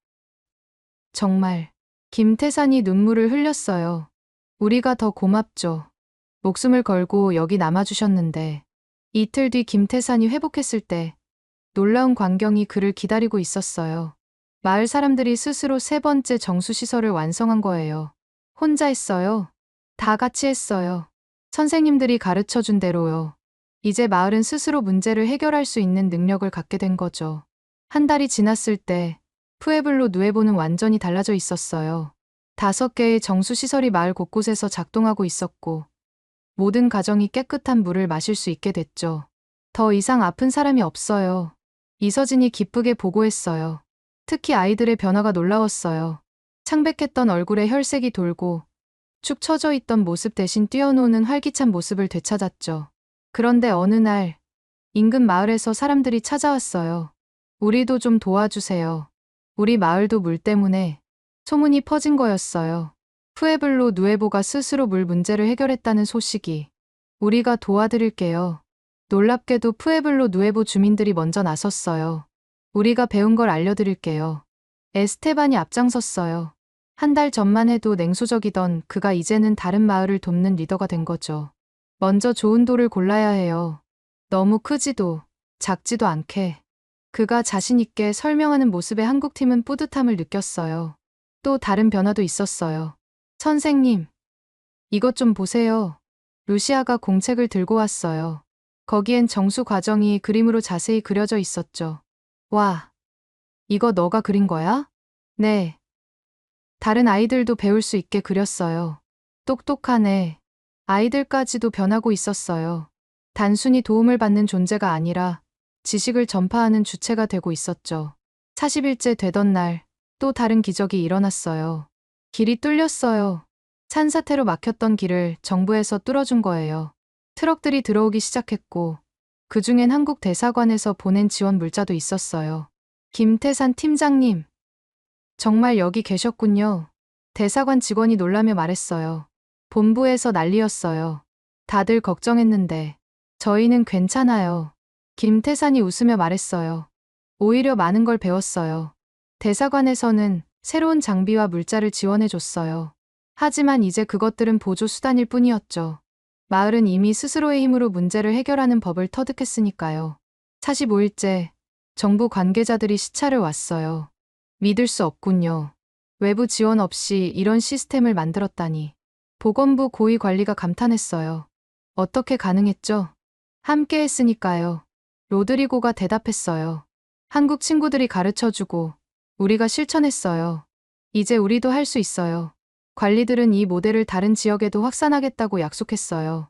정말. 김태산이 눈물을 흘렸어요. 우리가 더 고맙죠. 목숨을 걸고 여기 남아주셨는데. 이틀 뒤 김태산이 회복했을 때 놀라운 광경이 그를 기다리고 있었어요. 마을 사람들이 스스로 3번째 정수시설을 완성한 거예요. 혼자 했어요. 다 같이 했어요. 선생님들이 가르쳐준 대로요. 이제 마을은 스스로 문제를 해결할 수 있는 능력을 갖게 된 거죠. 한 달이 지났을 때 푸에블로 누에보는 완전히 달라져 있었어요. 5개의 정수시설이 마을 곳곳에서 작동하고 있었고 모든 가정이 깨끗한 물을 마실 수 있게 됐죠. 더 이상 아픈 사람이 없어요. 이서진이 기쁘게 보고했어요. 특히 아이들의 변화가 놀라웠어요. 창백했던 얼굴에 혈색이 돌고 축 처져 있던 모습 대신 뛰어노는 활기찬 모습을 되찾았죠. 그런데 어느 날 인근 마을에서 사람들이 찾아왔어요. 우리도 좀 도와주세요. 우리 마을도 물 때문에 소문이 퍼진 거였어요. 푸에블로 누에보가 스스로 물 문제를 해결했다는 소식이. 우리가 도와드릴게요. 놀랍게도 푸에블로 누에보 주민들이 먼저 나섰어요. 우리가 배운 걸 알려드릴게요. 에스테반이 앞장섰어요. 한 달 전만 해도 냉소적이던 그가 이제는 다른 마을을 돕는 리더가 된 거죠. 먼저 좋은 돌을 골라야 해요. 너무 크지도 작지도 않게. 그가 자신 있게 설명하는 모습에 한국팀은 뿌듯함을 느꼈어요. 또 다른 변화도 있었어요. 선생님, 이것 좀 보세요. 루시아가 공책을 들고 왔어요. 거기엔 정수 과정이 그림으로 자세히 그려져 있었죠. 와, 이거 너가 그린 거야? 네. 다른 아이들도 배울 수 있게 그렸어요. 똑똑하네. 아이들까지도 변하고 있었어요. 단순히 도움을 받는 존재가 아니라 지식을 전파하는 주체가 되고 있었죠. 40일째 되던 날, 또 다른 기적이 일어났어요. 길이 뚫렸어요. 산사태로 막혔던 길을 정부에서 뚫어준 거예요. 트럭들이 들어오기 시작했고, 그중엔 한국 대사관에서 보낸 지원 물자도 있었어요. 김태산 팀장님, 정말 여기 계셨군요. 대사관 직원이 놀라며 말했어요. 본부에서 난리였어요. 다들 걱정했는데, 저희는 괜찮아요. 김태산이 웃으며 말했어요. 오히려 많은 걸 배웠어요. 대사관에서는 새로운 장비와 물자를 지원해줬어요. 하지만 이제 그것들은 보조 수단일 뿐이었죠. 마을은 이미 스스로의 힘으로 문제를 해결하는 법을 터득했으니까요. 45일째, 정부 관계자들이 시찰을 왔어요. 믿을 수 없군요. 외부 지원 없이 이런 시스템을 만들었다니. 보건부 고위 관리가 감탄했어요. 어떻게 가능했죠? 함께 했으니까요. 로드리고가 대답했어요. 한국 친구들이 가르쳐주고 우리가 실천했어요. 이제 우리도 할 수 있어요. 관리들은 이 모델을 다른 지역에도 확산하겠다고 약속했어요.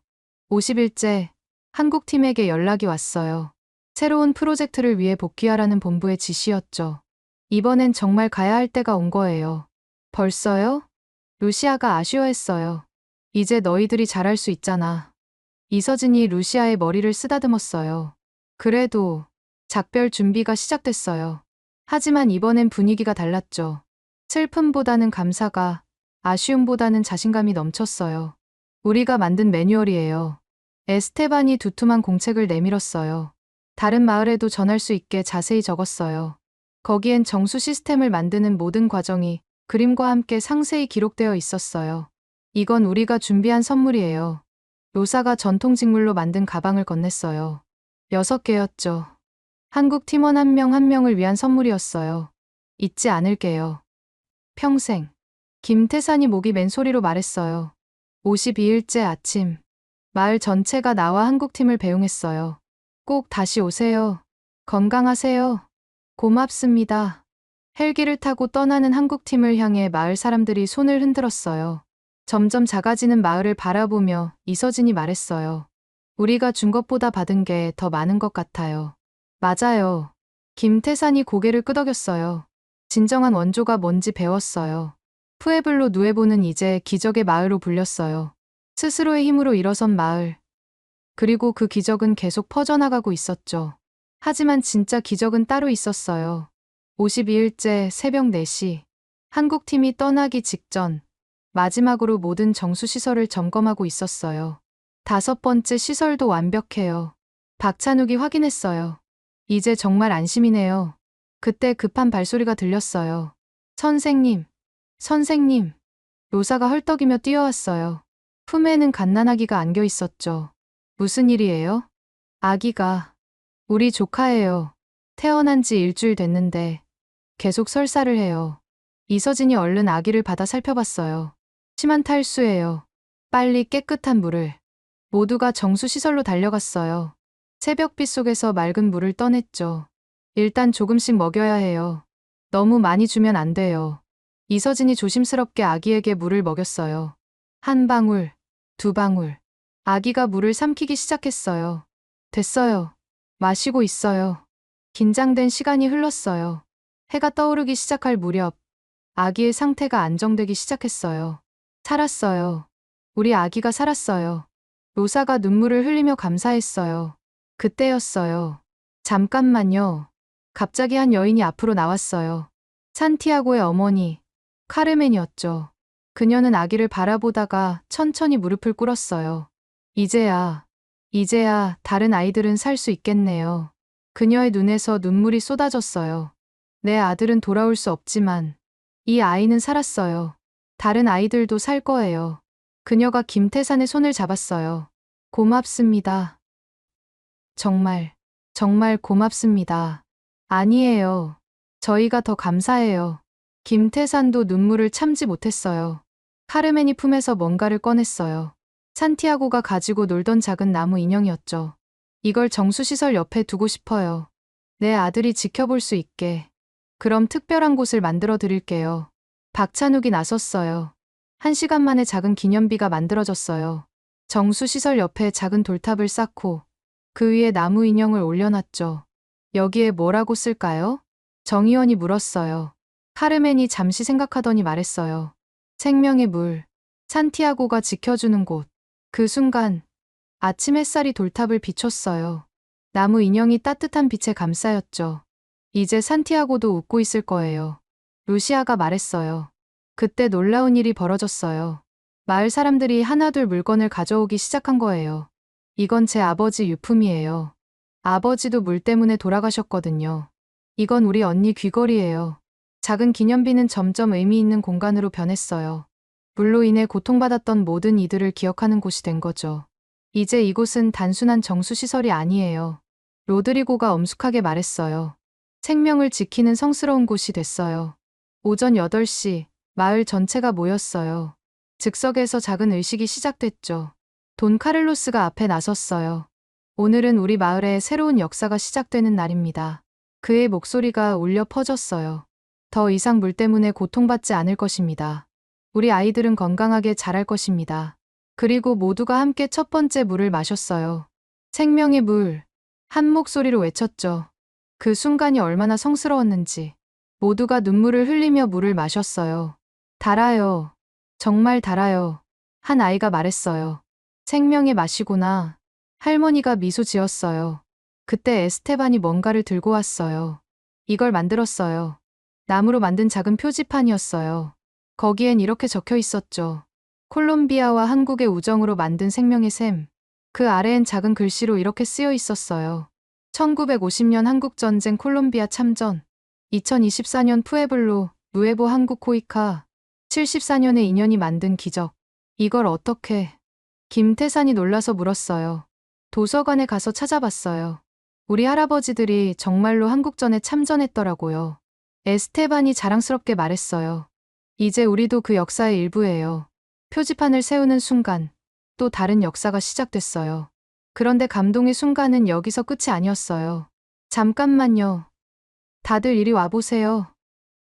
50일째, 한국 팀에게 연락이 왔어요. 새로운 프로젝트를 위해 복귀하라는 본부의 지시였죠. 이번엔 정말 가야 할 때가 온 거예요. 벌써요? 루시아가 아쉬워했어요. 이제 너희들이 잘할 수 있잖아. 이서진이 루시아의 머리를 쓰다듬었어요. 그래도 작별 준비가 시작됐어요. 하지만 이번엔 분위기가 달랐죠. 슬픔보다는 감사가, 아쉬움보다는 자신감이 넘쳤어요. 우리가 만든 매뉴얼이에요. 에스테반이 두툼한 공책을 내밀었어요. 다른 마을에도 전할 수 있게 자세히 적었어요. 거기엔 정수 시스템을 만드는 모든 과정이 그림과 함께 상세히 기록되어 있었어요. 이건 우리가 준비한 선물이에요. 로사가 전통 직물로 만든 가방을 건넸어요. 6개였죠. 한국 팀원 한 명 한 명을 위한 선물이었어요. 잊지 않을게요. 평생. 김태산이 목이 맨 소리로 말했어요. 52일째 아침. 마을 전체가 나와 한국팀을 배웅했어요. 꼭 다시 오세요. 건강하세요. 고맙습니다. 헬기를 타고 떠나는 한국팀을 향해 마을 사람들이 손을 흔들었어요. 점점 작아지는 마을을 바라보며 이서진이 말했어요. 우리가 준 것보다 받은 게 더 많은 것 같아요. 맞아요. 김태산이 고개를 끄덕였어요. 진정한 원조가 뭔지 배웠어요. 푸에블로 누에보는 이제 기적의 마을로 불렸어요. 스스로의 힘으로 일어선 마을. 그리고 그 기적은 계속 퍼져나가고 있었죠. 하지만 진짜 기적은 따로 있었어요. 52일째 새벽 4시. 한국팀이 떠나기 직전. 마지막으로 모든 정수시설을 점검하고 있었어요. 5번째 시설도 완벽해요. 박찬욱이 확인했어요. 이제 정말 안심이네요. 그때 급한 발소리가 들렸어요. 선생님, 선생님. 로사가 헐떡이며 뛰어왔어요. 품에는 갓난아기가 안겨 있었죠. 무슨 일이에요? 아기가 우리 조카예요. 태어난 지 일주일 됐는데 계속 설사를 해요. 이서진이 얼른 아기를 받아 살펴봤어요. 심한 탈수예요. 빨리 깨끗한 물을. 모두가 정수시설로 달려갔어요. 새벽빛 속에서 맑은 물을 떠냈죠. 일단 조금씩 먹여야 해요. 너무 많이 주면 안 돼요. 이서진이 조심스럽게 아기에게 물을 먹였어요. 한 방울, 2방울. 아기가 물을 삼키기 시작했어요. 됐어요. 마시고 있어요. 긴장된 시간이 흘렀어요. 해가 떠오르기 시작할 무렵, 아기의 상태가 안정되기 시작했어요. 살았어요. 우리 아기가 살았어요. 로사가 눈물을 흘리며 감사했어요. 그때였어요. 잠깐만요. 갑자기 한 여인이 앞으로 나왔어요. 산티아고의 어머니, 카르멘이었죠. 그녀는 아기를 바라보다가 천천히 무릎을 꿇었어요. 이제야 다른 아이들은 살 수 있겠네요. 그녀의 눈에서 눈물이 쏟아졌어요. 내 아들은 돌아올 수 없지만 이 아이는 살았어요. 다른 아이들도 살 거예요. 그녀가 김태산의 손을 잡았어요. 고맙습니다. 정말 고맙습니다. 아니에요. 저희가 더 감사해요. 김태산도 눈물을 참지 못했어요. 카르멘이 품에서 뭔가를 꺼냈어요. 산티아고가 가지고 놀던 작은 나무 인형이었죠. 이걸 정수시설 옆에 두고 싶어요. 내 아들이 지켜볼 수 있게. 그럼 특별한 곳을 만들어 드릴게요. 박찬욱이 나섰어요. 1시간 만에 작은 기념비가 만들어졌어요. 정수시설 옆에 작은 돌탑을 쌓고 그 위에 나무 인형을 올려놨죠. 여기에 뭐라고 쓸까요? 정의원이 물었어요. 카르멘이 잠시 생각하더니 말했어요. 생명의 물, 산티아고가 지켜주는 곳. 그 순간 아침 햇살이 돌탑을 비췄어요. 나무 인형이 따뜻한 빛에 감싸였죠. 이제 산티아고도 웃고 있을 거예요. 루시아가 말했어요. 그때 놀라운 일이 벌어졌어요. 마을 사람들이 하나둘 물건을 가져오기 시작한 거예요. 이건 제 아버지 유품이에요. 아버지도 물 때문에 돌아가셨거든요. 이건 우리 언니 귀걸이에요. 작은 기념비는 점점 의미 있는 공간으로 변했어요. 물로 인해 고통받았던 모든 이들을 기억하는 곳이 된 거죠. 이제 이곳은 단순한 정수시설이 아니에요. 로드리고가 엄숙하게 말했어요. 생명을 지키는 성스러운 곳이 됐어요. 오전 8시, 마을 전체가 모였어요. 즉석에서 작은 의식이 시작됐죠. 돈 카를로스가 앞에 나섰어요. 오늘은 우리 마을에 새로운 역사가 시작되는 날입니다. 그의 목소리가 울려 퍼졌어요. 더 이상 물 때문에 고통받지 않을 것입니다. 우리 아이들은 건강하게 자랄 것입니다. 그리고 모두가 함께 첫 번째 물을 마셨어요. 생명의 물. 한 목소리로 외쳤죠. 그 순간이 얼마나 성스러웠는지. 모두가 눈물을 흘리며 물을 마셨어요. 달아요. 정말 달아요. 한 아이가 말했어요. 생명의 맛이구나. 할머니가 미소 지었어요. 그때 에스테반이 뭔가를 들고 왔어요. 이걸 만들었어요. 나무로 만든 작은 표지판이었어요. 거기엔 이렇게 적혀 있었죠. 콜롬비아와 한국의 우정으로 만든 생명의 샘. 그 아래엔 작은 글씨로 이렇게 쓰여 있었어요. 1950년 한국전쟁 콜롬비아 참전. 2024년 푸에블로, 누에보 한국 코이카. 74년의 인연이 만든 기적. 이걸 어떻게? 김태산이 놀라서 물었어요. 도서관에 가서 찾아봤어요. 우리 할아버지들이 정말로 한국전에 참전했더라고요. 에스테반이 자랑스럽게 말했어요. 이제 우리도 그 역사의 일부예요. 표지판을 세우는 순간 또 다른 역사가 시작됐어요. 그런데 감동의 순간은 여기서 끝이 아니었어요. 잠깐만요. 다들 이리 와보세요.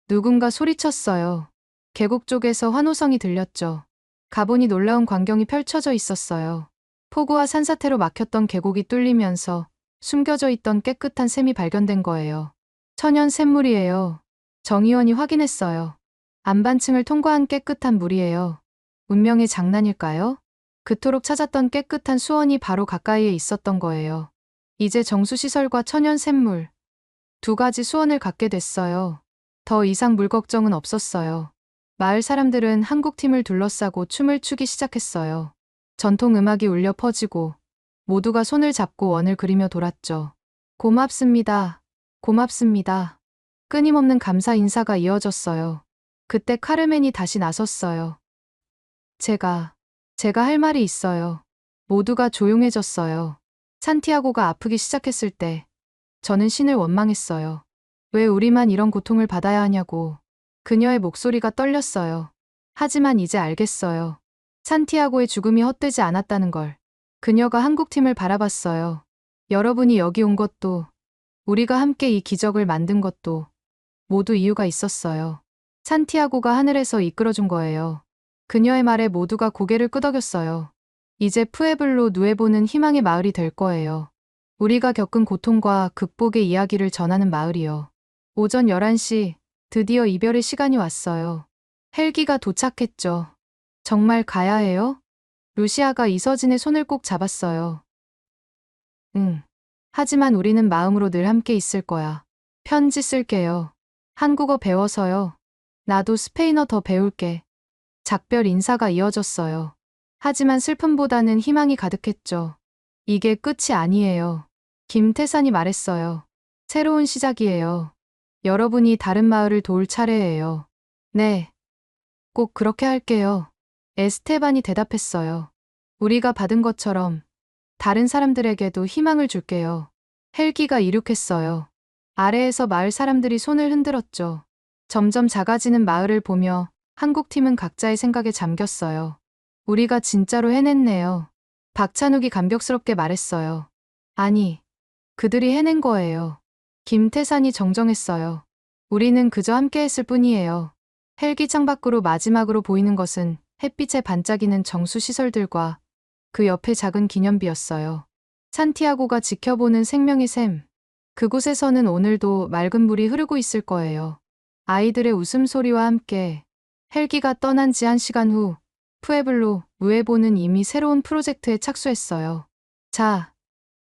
누군가 소리쳤어요. 계곡 쪽에서 환호성이 들렸죠. 가보니 놀라운 광경이 펼쳐져 있었어요. 폭우와 산사태로 막혔던 계곡이 뚫리면서 숨겨져 있던 깨끗한 샘이 발견된 거예요. 천연 샘물이에요. 정의원이 확인했어요. 안반층을 통과한 깨끗한 물이에요. 운명의 장난일까요? 그토록 찾았던 깨끗한 수원이 바로 가까이에 있었던 거예요. 이제 정수시설과 천연 샘물, 두 가지 수원을 갖게 됐어요. 더 이상 물 걱정은 없었어요. 마을 사람들은 한국팀을 둘러싸고 춤을 추기 시작했어요. 전통 음악이 울려 퍼지고 모두가 손을 잡고 원을 그리며 돌았죠. 고맙습니다. 고맙습니다. 끊임없는 감사 인사가 이어졌어요. 그때 카르멘이 다시 나섰어요. 제가 할 말이 있어요. 모두가 조용해졌어요. 산티아고가 아프기 시작했을 때 저는 신을 원망했어요. 왜 우리만 이런 고통을 받아야 하냐고. 그녀의 목소리가 떨렸어요. 하지만 이제 알겠어요. 산티아고의 죽음이 헛되지 않았다는 걸. 그녀가 한국팀을 바라봤어요. 여러분이 여기 온 것도, 우리가 함께 이 기적을 만든 것도 모두 이유가 있었어요. 산티아고가 하늘에서 이끌어준 거예요. 그녀의 말에 모두가 고개를 끄덕였어요. 이제 푸에블로 누에보는 희망의 마을이 될 거예요. 우리가 겪은 고통과 극복의 이야기를 전하는 마을이요. 오전 11시, 드디어 이별의 시간이 왔어요. 헬기가 도착했죠. 정말 가야 해요? 루시아가 이서진의 손을 꼭 잡았어요. 응. 하지만 우리는 마음으로 늘 함께 있을 거야. 편지 쓸게요. 한국어 배워서요. 나도 스페인어 더 배울게. 작별 인사가 이어졌어요. 하지만 슬픔보다는 희망이 가득했죠. 이게 끝이 아니에요. 김태산이 말했어요. 새로운 시작이에요. 여러분이 다른 마을을 도울 차례예요. 네. 꼭 그렇게 할게요. 에스테반이 대답했어요. 우리가 받은 것처럼 다른 사람들에게도 희망을 줄게요. 헬기가 이륙했어요. 아래에서 마을 사람들이 손을 흔들었죠. 점점 작아지는 마을을 보며 한국팀은 각자의 생각에 잠겼어요. 우리가 진짜로 해냈네요. 박찬욱이 감격스럽게 말했어요. 아니, 그들이 해낸 거예요. 김태산이 정정했어요. 우리는 그저 함께 했을 뿐이에요. 헬기 창밖으로 마지막으로 보이는 것은 햇빛에 반짝이는 정수시설들과 그 옆에 작은 기념비였어요. 산티아고가 지켜보는 생명의 샘. 그곳에서는 오늘도 맑은 물이 흐르고 있을 거예요. 아이들의 웃음소리와 함께 헬기가 떠난 지 1시간 후 푸에블로 누에보는 이미 새로운 프로젝트에 착수했어요. 자,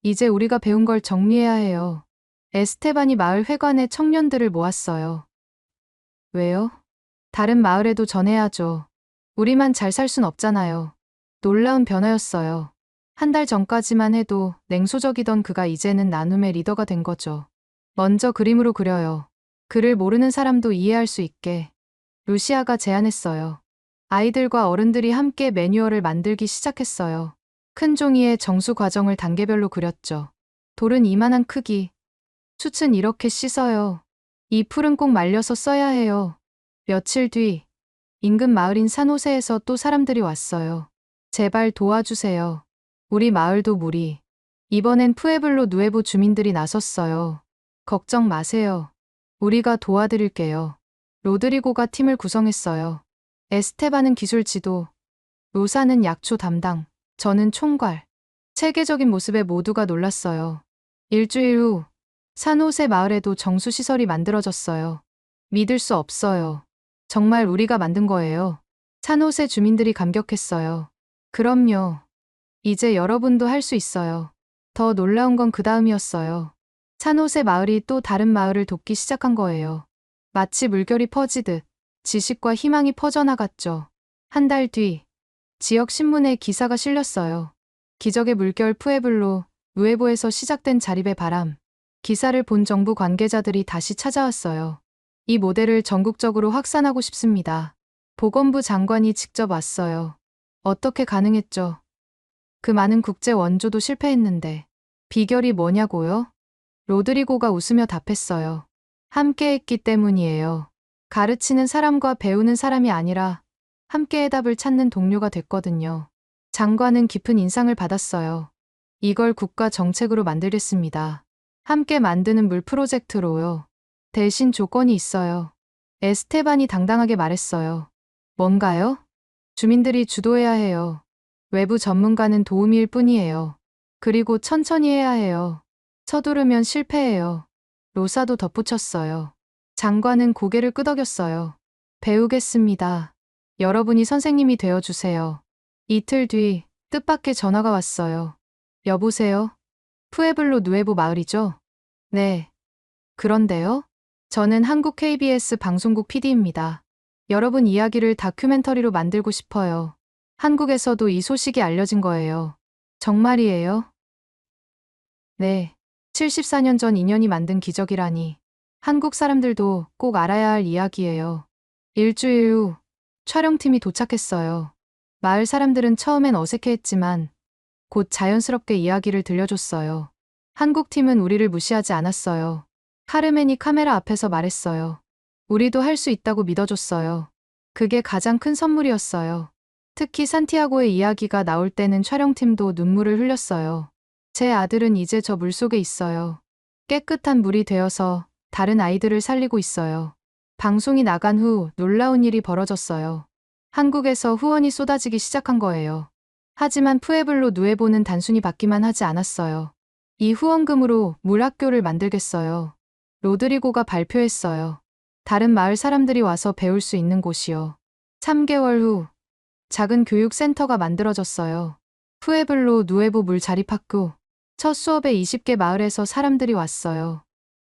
이제 우리가 배운 걸 정리해야 해요. 에스테반이 마을 회관에 청년들을 모았어요. 왜요? 다른 마을에도 전해야죠. 우리만 잘 살 순 없잖아요. 놀라운 변화였어요. 1달 전까지만 해도 냉소적이던 그가 이제는 나눔의 리더가 된 거죠. 먼저 그림으로 그려요. 글을 모르는 사람도 이해할 수 있게. 루시아가 제안했어요. 아이들과 어른들이 함께 매뉴얼을 만들기 시작했어요. 큰 종이에 정수 과정을 단계별로 그렸죠. 돌은 이만한 크기. 숯은 이렇게 씻어요. 이 풀은 꼭 말려서 써야 해요. 며칠 뒤 인근 마을인 산호세에서 또 사람들이 왔어요. 제발 도와주세요. 우리 마을도 물이. 이번엔 푸에블로 누에보 주민들이 나섰어요. 걱정 마세요. 우리가 도와드릴게요. 로드리고가 팀을 구성했어요. 에스테반은 기술 지도, 로사는 약초 담당, 저는 총괄. 체계적인 모습에 모두가 놀랐어요. 일주일 후 산호세 마을에도 정수시설이 만들어졌어요. 믿을 수 없어요. 정말 우리가 만든 거예요. 산호세 주민들이 감격했어요. 그럼요. 이제 여러분도 할 수 있어요. 더 놀라운 건 그 다음이었어요. 산호세 마을이 또 다른 마을을 돕기 시작한 거예요. 마치 물결이 퍼지듯 지식과 희망이 퍼져나갔죠. 1달 뒤 지역 신문에 기사가 실렸어요. 기적의 물결 푸에블로 누에보에서 시작된 자립의 바람. 기사를 본 정부 관계자들이 다시 찾아왔어요. 이 모델을 전국적으로 확산하고 싶습니다. 보건부 장관이 직접 왔어요. 어떻게 가능했죠? 그 많은 국제 원조도 실패했는데 비결이 뭐냐고요? 로드리고가 웃으며 답했어요. 함께 했기 때문이에요. 가르치는 사람과 배우는 사람이 아니라 함께 해답을 찾는 동료가 됐거든요. 장관은 깊은 인상을 받았어요. 이걸 국가 정책으로 만들겠습니다. 함께 만드는 물 프로젝트로요. 대신 조건이 있어요. 에스테반이 당당하게 말했어요. 뭔가요? 주민들이 주도해야 해요. 외부 전문가는 도우미일 뿐이에요. 그리고 천천히 해야 해요. 서두르면 실패해요. 로사도 덧붙였어요. 장관은 고개를 끄덕였어요. 배우겠습니다. 여러분이 선생님이 되어주세요. 이틀 뒤 뜻밖의 전화가 왔어요. 여보세요? 푸에블로 누에보 마을이죠? 네. 그런데요? 저는 한국 KBS 방송국 PD입니다. 여러분 이야기를 다큐멘터리로 만들고 싶어요. 한국에서도 이 소식이 알려진 거예요. 정말이에요? 네. 74년 전 인연이 만든 기적이라니. 한국 사람들도 꼭 알아야 할 이야기예요. 일주일 후 촬영팀이 도착했어요. 마을 사람들은 처음엔 어색해했지만 곧 자연스럽게 이야기를 들려줬어요. 한국 팀은 우리를 무시하지 않았어요. 카르멘이 카메라 앞에서 말했어요. 우리도 할 수 있다고 믿어줬어요. 그게 가장 큰 선물이었어요. 특히 산티아고의 이야기가 나올 때는 촬영팀도 눈물을 흘렸어요. 제 아들은 이제 저 물속에 있어요. 깨끗한 물이 되어서 다른 아이들을 살리고 있어요. 방송이 나간 후 놀라운 일이 벌어졌어요. 한국에서 후원이 쏟아지기 시작한 거예요. 하지만 푸에블로 누에보는 단순히 받기만 하지 않았어요. 이 후원금으로 물학교를 만들겠어요. 로드리고가 발표했어요. 다른 마을 사람들이 와서 배울 수 있는 곳이요. 3개월 후 작은 교육센터가 만들어졌어요. 푸에블로 누에보 물 자립학교. 첫 수업에 20개 마을에서 사람들이 왔어요.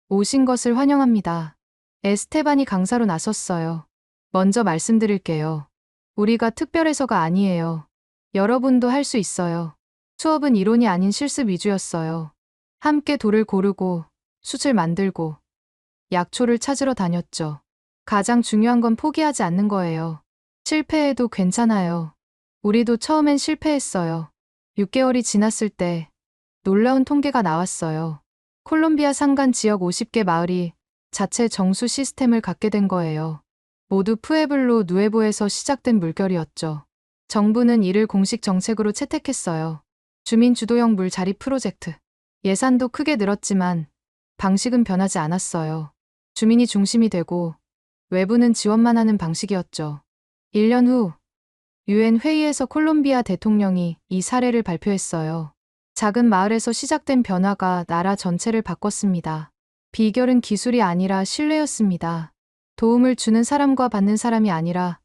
오신 것을 환영합니다. 에스테반이 강사로 나섰어요. 먼저 말씀드릴게요. 우리가 특별해서가 아니에요. 여러분도 할 수 있어요. 수업은 이론이 아닌 실습 위주였어요. 함께 돌을 고르고 숯을 만들고 약초를 찾으러 다녔죠. 가장 중요한 건 포기하지 않는 거예요. 실패해도 괜찮아요. 우리도 처음엔 실패했어요. 6개월이 지났을 때 놀라운 통계가 나왔어요. 콜롬비아 산간 지역 50개 마을이 자체 정수 시스템을 갖게 된 거예요. 모두 푸에블로 누에보에서 시작된 물결이었죠. 정부는 이를 공식 정책으로 채택했어요. 주민 주도형 물 자립 프로젝트. 예산도 크게 늘었지만 방식은 변하지 않았어요. 주민이 중심이 되고 외부는 지원만 하는 방식이었죠. 1년 후 유엔 회의에서 콜롬비아 대통령이 이 사례를 발표했어요. 작은 마을에서 시작된 변화가 나라 전체를 바꿨습니다. 비결은 기술이 아니라 신뢰였습니다. 도움을 주는 사람과 받는 사람이 아니라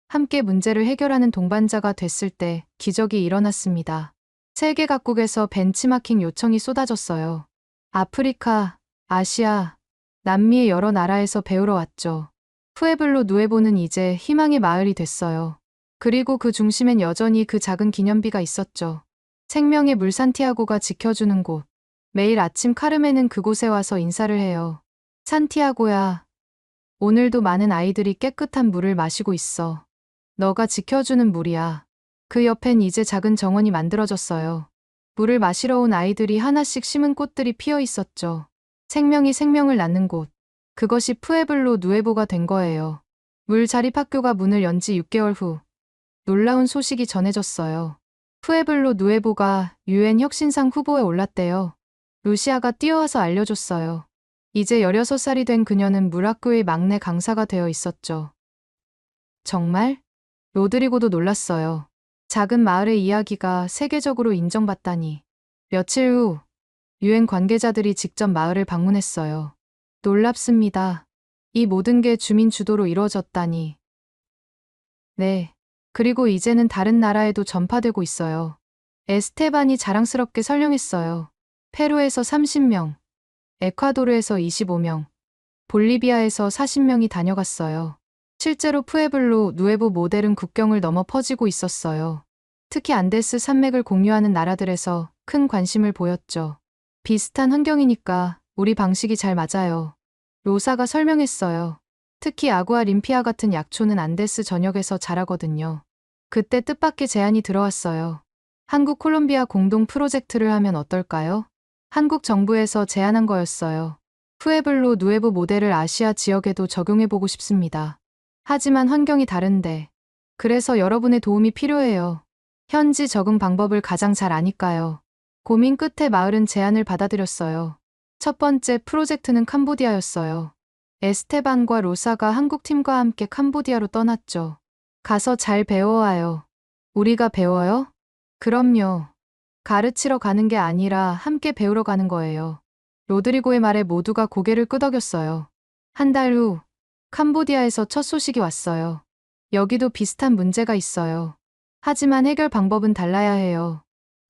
함께 문제를 해결하는 동반자가 됐을 때 기적이 일어났습니다. 세계 각국에서 벤치마킹 요청이 쏟아졌어요. 아프리카, 아시아, 남미의 여러 나라에서 배우러 왔죠. 푸에블로 누에보는 이제 희망의 마을이 됐어요. 그리고 그 중심엔 여전히 그 작은 기념비가 있었죠. 생명의 물 산티아고가 지켜주는 곳. 매일 아침 카르멘은 그곳에 와서 인사를 해요. 산티아고야, 오늘도 많은 아이들이 깨끗한 물을 마시고 있어. 너가 지켜주는 물이야. 그 옆엔 이제 작은 정원이 만들어졌어요. 물을 마시러 온 아이들이 하나씩 심은 꽃들이 피어 있었죠. 생명이 생명을 낳는 곳. 그것이 푸에블로 누에보가 된 거예요. 물 자립 학교가 문을 연 지 6개월 후 놀라운 소식이 전해졌어요. 푸에블로 누에보가 UN 혁신상 후보에 올랐대요. 루시아가 뛰어와서 알려줬어요. 이제 16살이 된 그녀는 물학교의 막내 강사가 되어 있었죠. 정말? 로드리고도 놀랐어요. 작은 마을의 이야기가 세계적으로 인정받다니. 며칠 후 UN 관계자들이 직접 마을을 방문했어요. 놀랍습니다. 이 모든 게 주민 주도로 이루어졌다니. 네. 그리고 이제는 다른 나라에도 전파되고 있어요. 에스테반이 자랑스럽게 설명했어요. 페루에서 30명, 에콰도르에서 25명, 볼리비아에서 40명이 다녀갔어요. 실제로 푸에블로 누에보 모델은 국경을 넘어 퍼지고 있었어요. 특히 안데스 산맥을 공유하는 나라들에서 큰 관심을 보였죠. 비슷한 환경이니까 우리 방식이 잘 맞아요. 로사가 설명했어요. 특히 아구아 림피아 같은 약초는 안데스 전역에서 자라거든요. 그때 뜻밖의 제안이 들어왔어요. 한국 콜롬비아 공동 프로젝트를 하면 어떨까요? 한국 정부에서 제안한 거였어요. 푸에블로 누에보 모델을 아시아 지역에도 적용해보고 싶습니다. 하지만 환경이 다른데. 그래서 여러분의 도움이 필요해요. 현지 적응 방법을 가장 잘 아니까요. 고민 끝에 마을은 제안을 받아들였어요. 첫 번째 프로젝트는 캄보디아였어요. 에스테반과 로사가 한국 팀과 함께 캄보디아로 떠났죠. 가서 잘 배워와요. 우리가 배워요? 그럼요. 가르치러 가는 게 아니라 함께 배우러 가는 거예요. 로드리고의 말에 모두가 고개를 끄덕였어요. 한 달 후, 캄보디아에서 첫 소식이 왔어요. 여기도 비슷한 문제가 있어요. 하지만 해결 방법은 달라야 해요.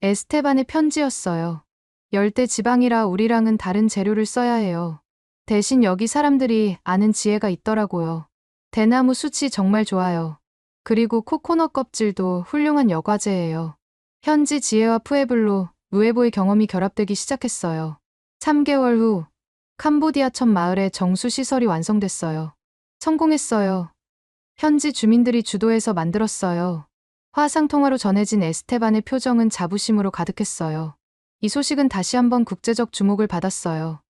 에스테반의 편지였어요. 열대 지방이라 우리랑은 다른 재료를 써야 해요. 대신 여기 사람들이 아는 지혜가 있더라고요. 대나무 숯이 정말 좋아요. 그리고 코코넛 껍질도 훌륭한 여과제예요. 현지 지혜와 푸에블로, 누에보의 경험이 결합되기 시작했어요. 3개월 후, 캄보디아 첫 마을에 정수시설이 완성됐어요. 성공했어요. 현지 주민들이 주도해서 만들었어요. 화상통화로 전해진 에스테반의 표정은 자부심으로 가득했어요. 이 소식은 다시 한번 국제적 주목을 받았어요.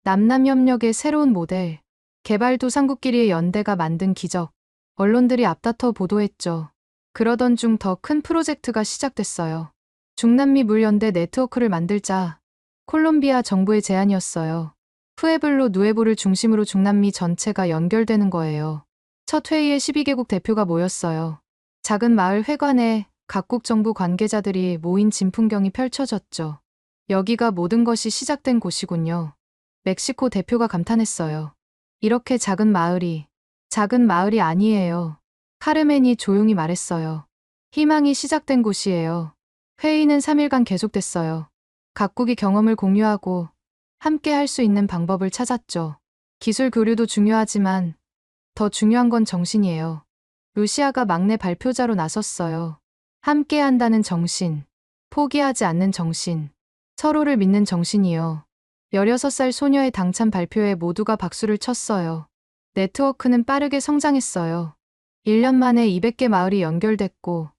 남남협력의 새로운 모델, 개발도상국끼리의 연대가 만든 기적. 언론들이 앞다퉈 보도했죠. 그러던 중 더 큰 프로젝트가 시작됐어요. 중남미 물연대 네트워크를 만들자. 콜롬비아 정부의 제안이었어요. 푸에블로 누에보를 중심으로 중남미 전체가 연결되는 거예요. 첫 회의에 12개국 대표가 모였어요. 작은 마을 회관에 각국 정부 관계자들이 모인 진풍경이 펼쳐졌죠. 여기가 모든 것이 시작된 곳이군요. 멕시코 대표가 감탄했어요. 이렇게 작은 마을이 아니에요. 카르멘이 조용히 말했어요. 희망이 시작된 곳이에요. 회의는 3일간 계속됐어요. 각국이 경험을 공유하고 함께 할 수 있는 방법을 찾았죠. 기술 교류도 중요하지만 더 중요한 건 정신이에요. 루시아가 막내 발표자로 나섰어요. 함께 한다는 정신, 포기하지 않는 정신, 서로를 믿는 정신이요. 16살 소녀의 당찬 발표에 모두가 박수를 쳤어요. 네트워크는 빠르게 성장했어요. 1년 만에 200개 마을이 연결됐고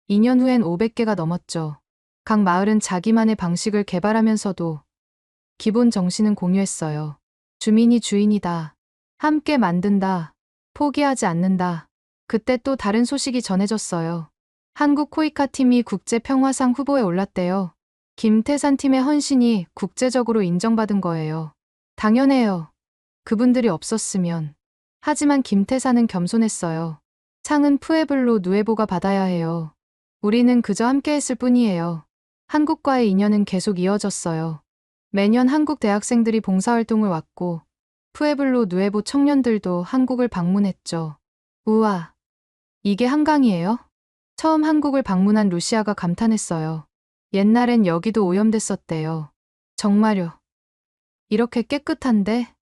2년 후엔 500개가 넘었죠. 각 마을은 자기만의 방식을 개발하면서도 기본 정신은 공유했어요. 주민이 주인이다. 함께 만든다. 포기하지 않는다. 그때 또 다른 소식이 전해졌어요. 한국 코이카 팀이 국제평화상 후보에 올랐대요. 김태산 팀의 헌신이 국제적으로 인정받은 거예요. 당연해요. 그분들이 없었으면. 하지만 김태산은 겸손했어요. 상은 푸에블로 누에보가 받아야 해요. 우리는 그저 함께 했을 뿐이에요. 한국과의 인연은 계속 이어졌어요. 매년 한국 대학생들이 봉사활동을 왔고 푸에블로 누에보 청년들도 한국을 방문했죠. 우와, 이게 한강이에요? 처음 한국을 방문한 루시아가 감탄했어요. 옛날엔 여기도 오염됐었대요. 정말요. 이렇게 깨끗한데?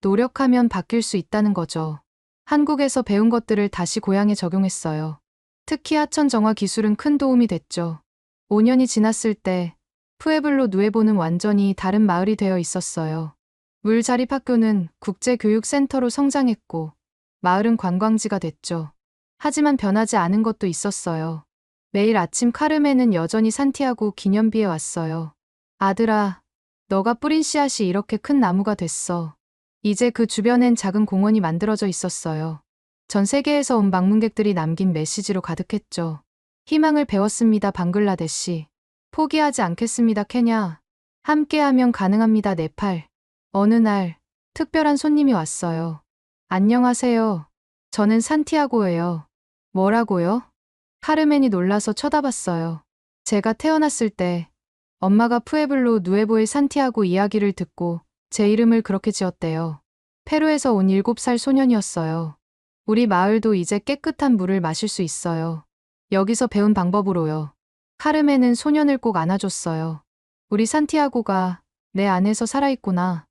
노력하면 바뀔 수 있다는 거죠. 한국에서 배운 것들을 다시 고향에 적용했어요. 특히 하천 정화 기술은 큰 도움이 됐죠. 5년이 지났을 때 푸에블로 누에보는 완전히 다른 마을이 되어 있었어요. 물자립학교는 국제교육센터로 성장했고 마을은 관광지가 됐죠. 하지만 변하지 않은 것도 있었어요. 매일 아침 카르멘은 여전히 산티아고 기념비에 왔어요. 아들아, 너가 뿌린 씨앗이 이렇게 큰 나무가 됐어. 이제 그 주변엔 작은 공원이 만들어져 있었어요. 전 세계에서 온 방문객들이 남긴 메시지로 가득했죠. 희망을 배웠습니다, 방글라데시. 포기하지 않겠습니다, 케냐. 함께하면 가능합니다, 네팔. 어느 날 특별한 손님이 왔어요. 안녕하세요. 저는 산티아고예요. 뭐라고요? 카르멘이 놀라서 쳐다봤어요. 제가 태어났을 때 엄마가 푸에블로 누에보의 산티아고 이야기를 듣고 제 이름을 그렇게 지었대요. 페루에서 온 7살 소년이었어요. 우리 마을도 이제 깨끗한 물을 마실 수 있어요. 여기서 배운 방법으로요. 카르멘은 소년을 꼭 안아줬어요. 우리 산티아고가 내 안에서 살아있구나.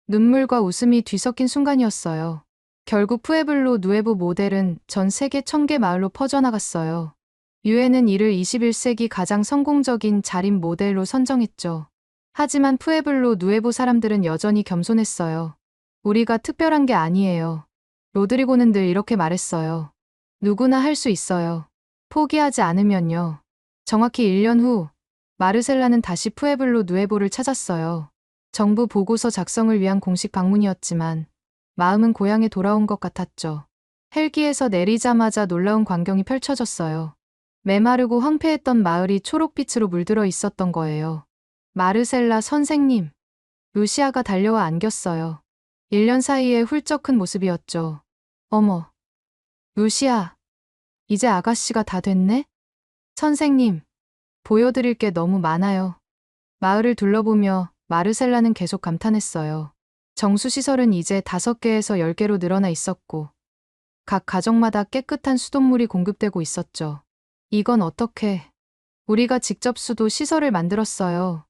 눈물과 웃음이 뒤섞인 순간이었어요. 결국 푸에블로 누에보 모델은 전 세계 1000개 마을로 퍼져나갔어요. 유엔은 이를 21세기 가장 성공적인 자립 모델로 선정했죠. 하지만 푸에블로 누에보 사람들은 여전히 겸손했어요. 우리가 특별한 게 아니에요. 로드리고는 늘 이렇게 말했어요. 누구나 할 수 있어요. 포기하지 않으면요. 정확히 1년 후, 마르셀라는 다시 푸에블로 누에보를 찾았어요. 정부 보고서 작성을 위한 공식 방문이었지만 마음은 고향에 돌아온 것 같았죠. 헬기에서 내리자마자 놀라운 광경이 펼쳐졌어요. 메마르고 황폐했던 마을이 초록빛으로 물들어 있었던 거예요. 마르셀라 선생님. 루시아가 달려와 안겼어요. 1년 사이에 훌쩍 큰 모습이었죠. 어머. 루시아. 이제 아가씨가 다 됐네? 선생님. 보여드릴 게 너무 많아요. 마을을 둘러보며 마르셀라는 계속 감탄했어요. 정수시설은 이제 5개에서 10개로 늘어나 있었고 각 가정마다 깨끗한 수돗물이 공급되고 있었죠. 이건 어떻게? 우리가 직접 수도 시설을 만들었어요.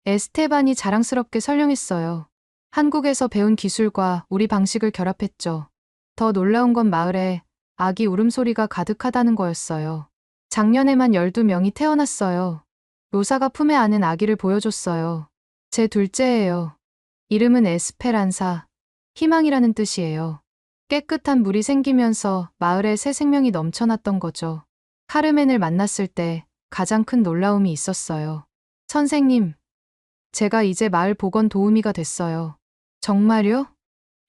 에스테반이 자랑스럽게 설명했어요. 한국에서 배운 기술과 우리 방식을 결합했죠. 더 놀라운 건 마을에 아기 울음소리가 가득하다는 거였어요. 작년에만 12명이 태어났어요. 로사가 품에 안은 아기를 보여줬어요. 제 둘째예요. 이름은 에스페란사, 희망이라는 뜻이에요. 깨끗한 물이 생기면서 마을에 새 생명이 넘쳐났던 거죠. 카르멘을 만났을 때 가장 큰 놀라움이 있었어요. 선생님, 제가 이제 마을 보건 도우미가 됐어요. 정말요?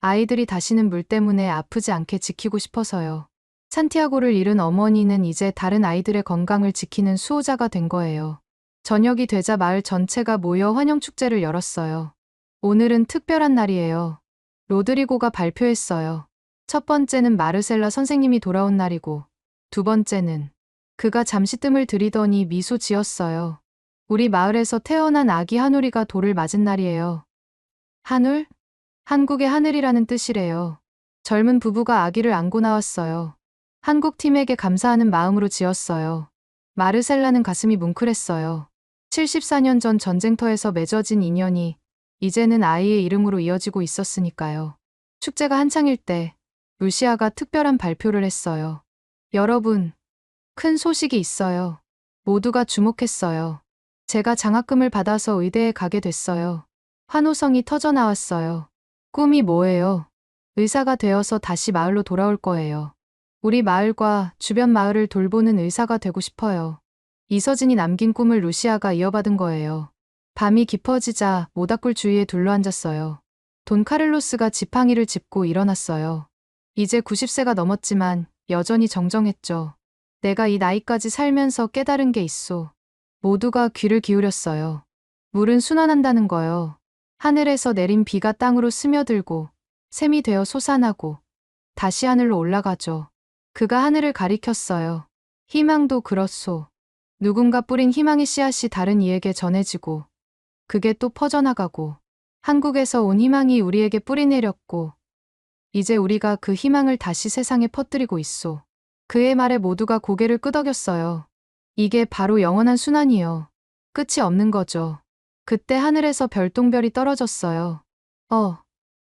아이들이 다시는 물 때문에 아프지 않게 지키고 싶어서요. 산티아고를 잃은 어머니는 이제 다른 아이들의 건강을 지키는 수호자가 된 거예요. 저녁이 되자 마을 전체가 모여 환영축제를 열었어요. 오늘은 특별한 날이에요. 로드리고가 발표했어요. 첫 번째는 마르셀라 선생님이 돌아온 날이고, 두 번째는 그가 잠시 뜸을 들이더니 미소 지었어요. 우리 마을에서 태어난 아기 하누리가 돌을 맞은 날이에요. 하눌? 한국의 하늘이라는 뜻이래요. 젊은 부부가 아기를 안고 나왔어요. 한국 팀에게 감사하는 마음으로 지었어요. 마르셀라는 가슴이 뭉클했어요. 74년 전 전쟁터에서 맺어진 인연이 이제는 아이의 이름으로 이어지고 있었으니까요. 축제가 한창일 때 루시아가 특별한 발표를 했어요. 여러분, 큰 소식이 있어요. 모두가 주목했어요. 제가 장학금을 받아서 의대에 가게 됐어요. 환호성이 터져 나왔어요. 꿈이 뭐예요? 의사가 되어서 다시 마을로 돌아올 거예요. 우리 마을과 주변 마을을 돌보는 의사가 되고 싶어요. 이서진이 남긴 꿈을 루시아가 이어받은 거예요. 밤이 깊어지자 모닥불 주위에 둘러앉았어요. 돈 카를로스가 지팡이를 짚고 일어났어요. 이제 90세가 넘었지만 여전히 정정했죠. 내가 이 나이까지 살면서 깨달은 게 있소. 모두가 귀를 기울였어요. 물은 순환한다는 거요. 하늘에서 내린 비가 땅으로 스며들고 샘이 되어 솟아나고 다시 하늘로 올라가죠. 그가 하늘을 가리켰어요. 희망도 그렇소. 누군가 뿌린 희망의 씨앗이 다른 이에게 전해지고 그게 또 퍼져나가고 한국에서 온 희망이 우리에게 뿌리내렸고 이제 우리가 그 희망을 다시 세상에 퍼뜨리고 있소. 그의 말에 모두가 고개를 끄덕였어요. 이게 바로 영원한 순환이요. 끝이 없는 거죠. 그때 하늘에서 별똥별이 떨어졌어요.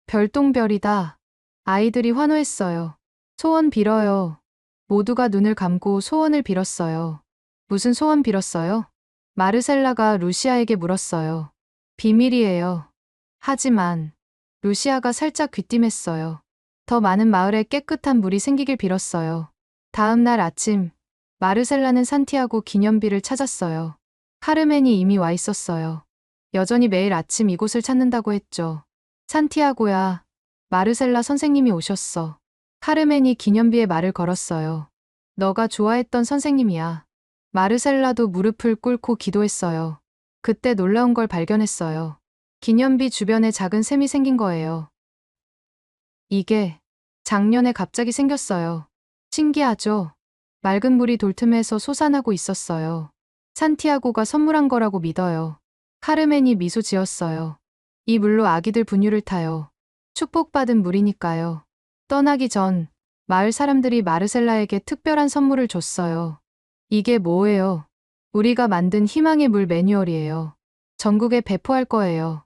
별똥별이다. 아이들이 환호했어요. 소원 빌어요. 모두가 눈을 감고 소원을 빌었어요. 무슨 소원 빌었어요? 마르셀라가 루시아에게 물었어요. 비밀이에요. 하지만 루시아가 살짝 귀띔했어요. 더 많은 마을에 깨끗한 물이 생기길 빌었어요. 다음 날 아침, 마르셀라는 산티아고 기념비를 찾았어요. 카르멘이 이미 와 있었어요. 여전히 매일 아침 이곳을 찾는다고 했죠. 산티아고야, 마르셀라 선생님이 오셨어. 카르멘이 기념비에 말을 걸었어요. 너가 좋아했던 선생님이야. 마르셀라도 무릎을 꿇고 기도했어요. 그때 놀라운 걸 발견했어요. 기념비 주변에 작은 샘이 생긴 거예요. 이게 작년에 갑자기 생겼어요. 신기하죠? 맑은 물이 돌틈에서 솟아나고 있었어요. 산티아고가 선물한 거라고 믿어요. 카르멘이 미소 지었어요. 이 물로 아기들 분유를 타요. 축복받은 물이니까요. 떠나기 전 마을 사람들이 마르셀라에게 특별한 선물을 줬어요. 이게 뭐예요? 우리가 만든 희망의 물 매뉴얼이에요. 전국에 배포할 거예요.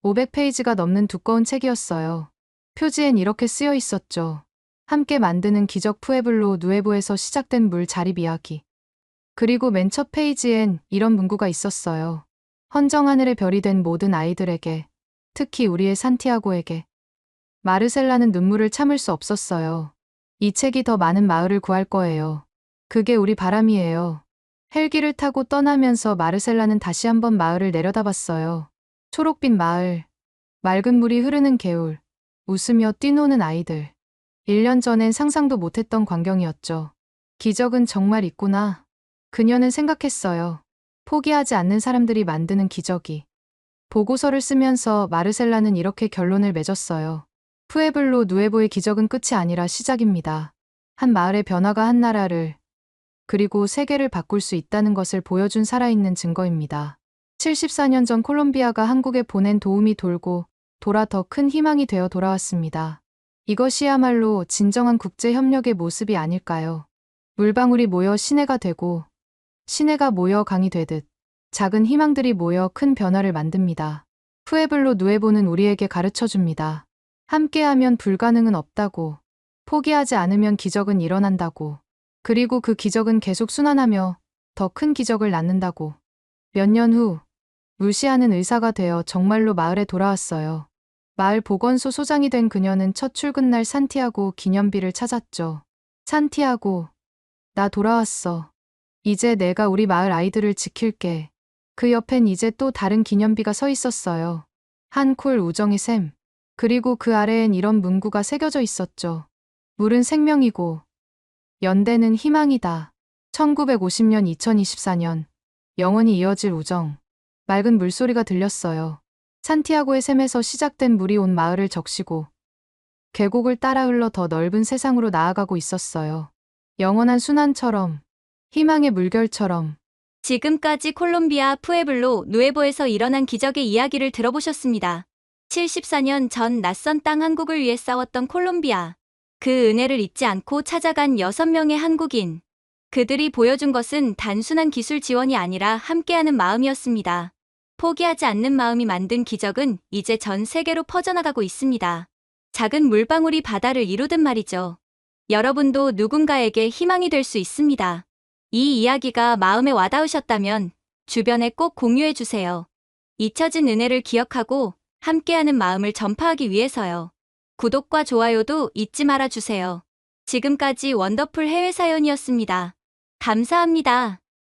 500페이지가 넘는 두꺼운 책이었어요. 표지엔 이렇게 쓰여 있었죠. 함께 만드는 기적 푸에블로 누에보에서 시작된 물 자립 이야기. 그리고 맨 첫 페이지엔 이런 문구가 있었어요. 헌정 하늘의 별이 된 모든 아이들에게, 특히 우리의 산티아고에게. 마르셀라는 눈물을 참을 수 없었어요. 이 책이 더 많은 마을을 구할 거예요. 그게 우리 바람이에요. 헬기를 타고 떠나면서 마르셀라는 다시 한번 마을을 내려다봤어요. 초록빛 마을, 맑은 물이 흐르는 개울, 웃으며 뛰노는 아이들. 1년 전엔 상상도 못했던 광경이었죠. 기적은 정말 있구나. 그녀는 생각했어요. 포기하지 않는 사람들이 만드는 기적이. 보고서를 쓰면서 마르셀라는 이렇게 결론을 맺었어요. 푸에블로 누에보의 기적은 끝이 아니라 시작입니다. 한 마을의 변화가 한 나라를, 그리고 세계를 바꿀 수 있다는 것을 보여준 살아있는 증거입니다. 74년 전 콜롬비아가 한국에 보낸 도움이 돌고 돌아 더 큰 희망이 되어 돌아왔습니다. 이것이야말로 진정한 국제협력의 모습이 아닐까요? 물방울이 모여 시내가 되고 시내가 모여 강이 되듯 작은 희망들이 모여 큰 변화를 만듭니다. 푸에블로 누에보는 우리에게 가르쳐줍니다. 함께하면 불가능은 없다고, 포기하지 않으면 기적은 일어난다고, 그리고 그 기적은 계속 순환하며 더 큰 기적을 낳는다고. 몇 년 후, 루시아는 의사가 되어 정말로 마을에 돌아왔어요. 마을 보건소 소장이 된 그녀는 첫 출근날 산티아고 기념비를 찾았죠. 산티아고, 나 돌아왔어. 이제 내가 우리 마을 아이들을 지킬게. 그 옆엔 이제 또 다른 기념비가 서 있었어요. 한 콜 우정의 샘. 그리고 그 아래엔 이런 문구가 새겨져 있었죠. 물은 생명이고 연대는 희망이다. 1950년 2024년 영원히 이어질 우정. 맑은 물소리가 들렸어요. 산티아고의 샘에서 시작된 물이 온 마을을 적시고 계곡을 따라 흘러 더 넓은 세상으로 나아가고 있었어요. 영원한 순환처럼, 희망의 물결처럼. 지금까지 콜롬비아 푸에블로 누에보에서 일어난 기적의 이야기를 들어보셨습니다. 74년 전 낯선 땅 한국을 위해 싸웠던 콜롬비아. 그 은혜를 잊지 않고 찾아간 6명의 한국인. 그들이 보여준 것은 단순한 기술 지원이 아니라 함께하는 마음이었습니다. 포기하지 않는 마음이 만든 기적은 이제 전 세계로 퍼져나가고 있습니다. 작은 물방울이 바다를 이루듯 말이죠. 여러분도 누군가에게 희망이 될 수 있습니다. 이 이야기가 마음에 와닿으셨다면 주변에 꼭 공유해주세요. 잊혀진 은혜를 기억하고 함께하는 마음을 전파하기 위해서요. 구독과 좋아요도 잊지 말아주세요. 지금까지 원더풀 해외 사연이었습니다. 감사합니다.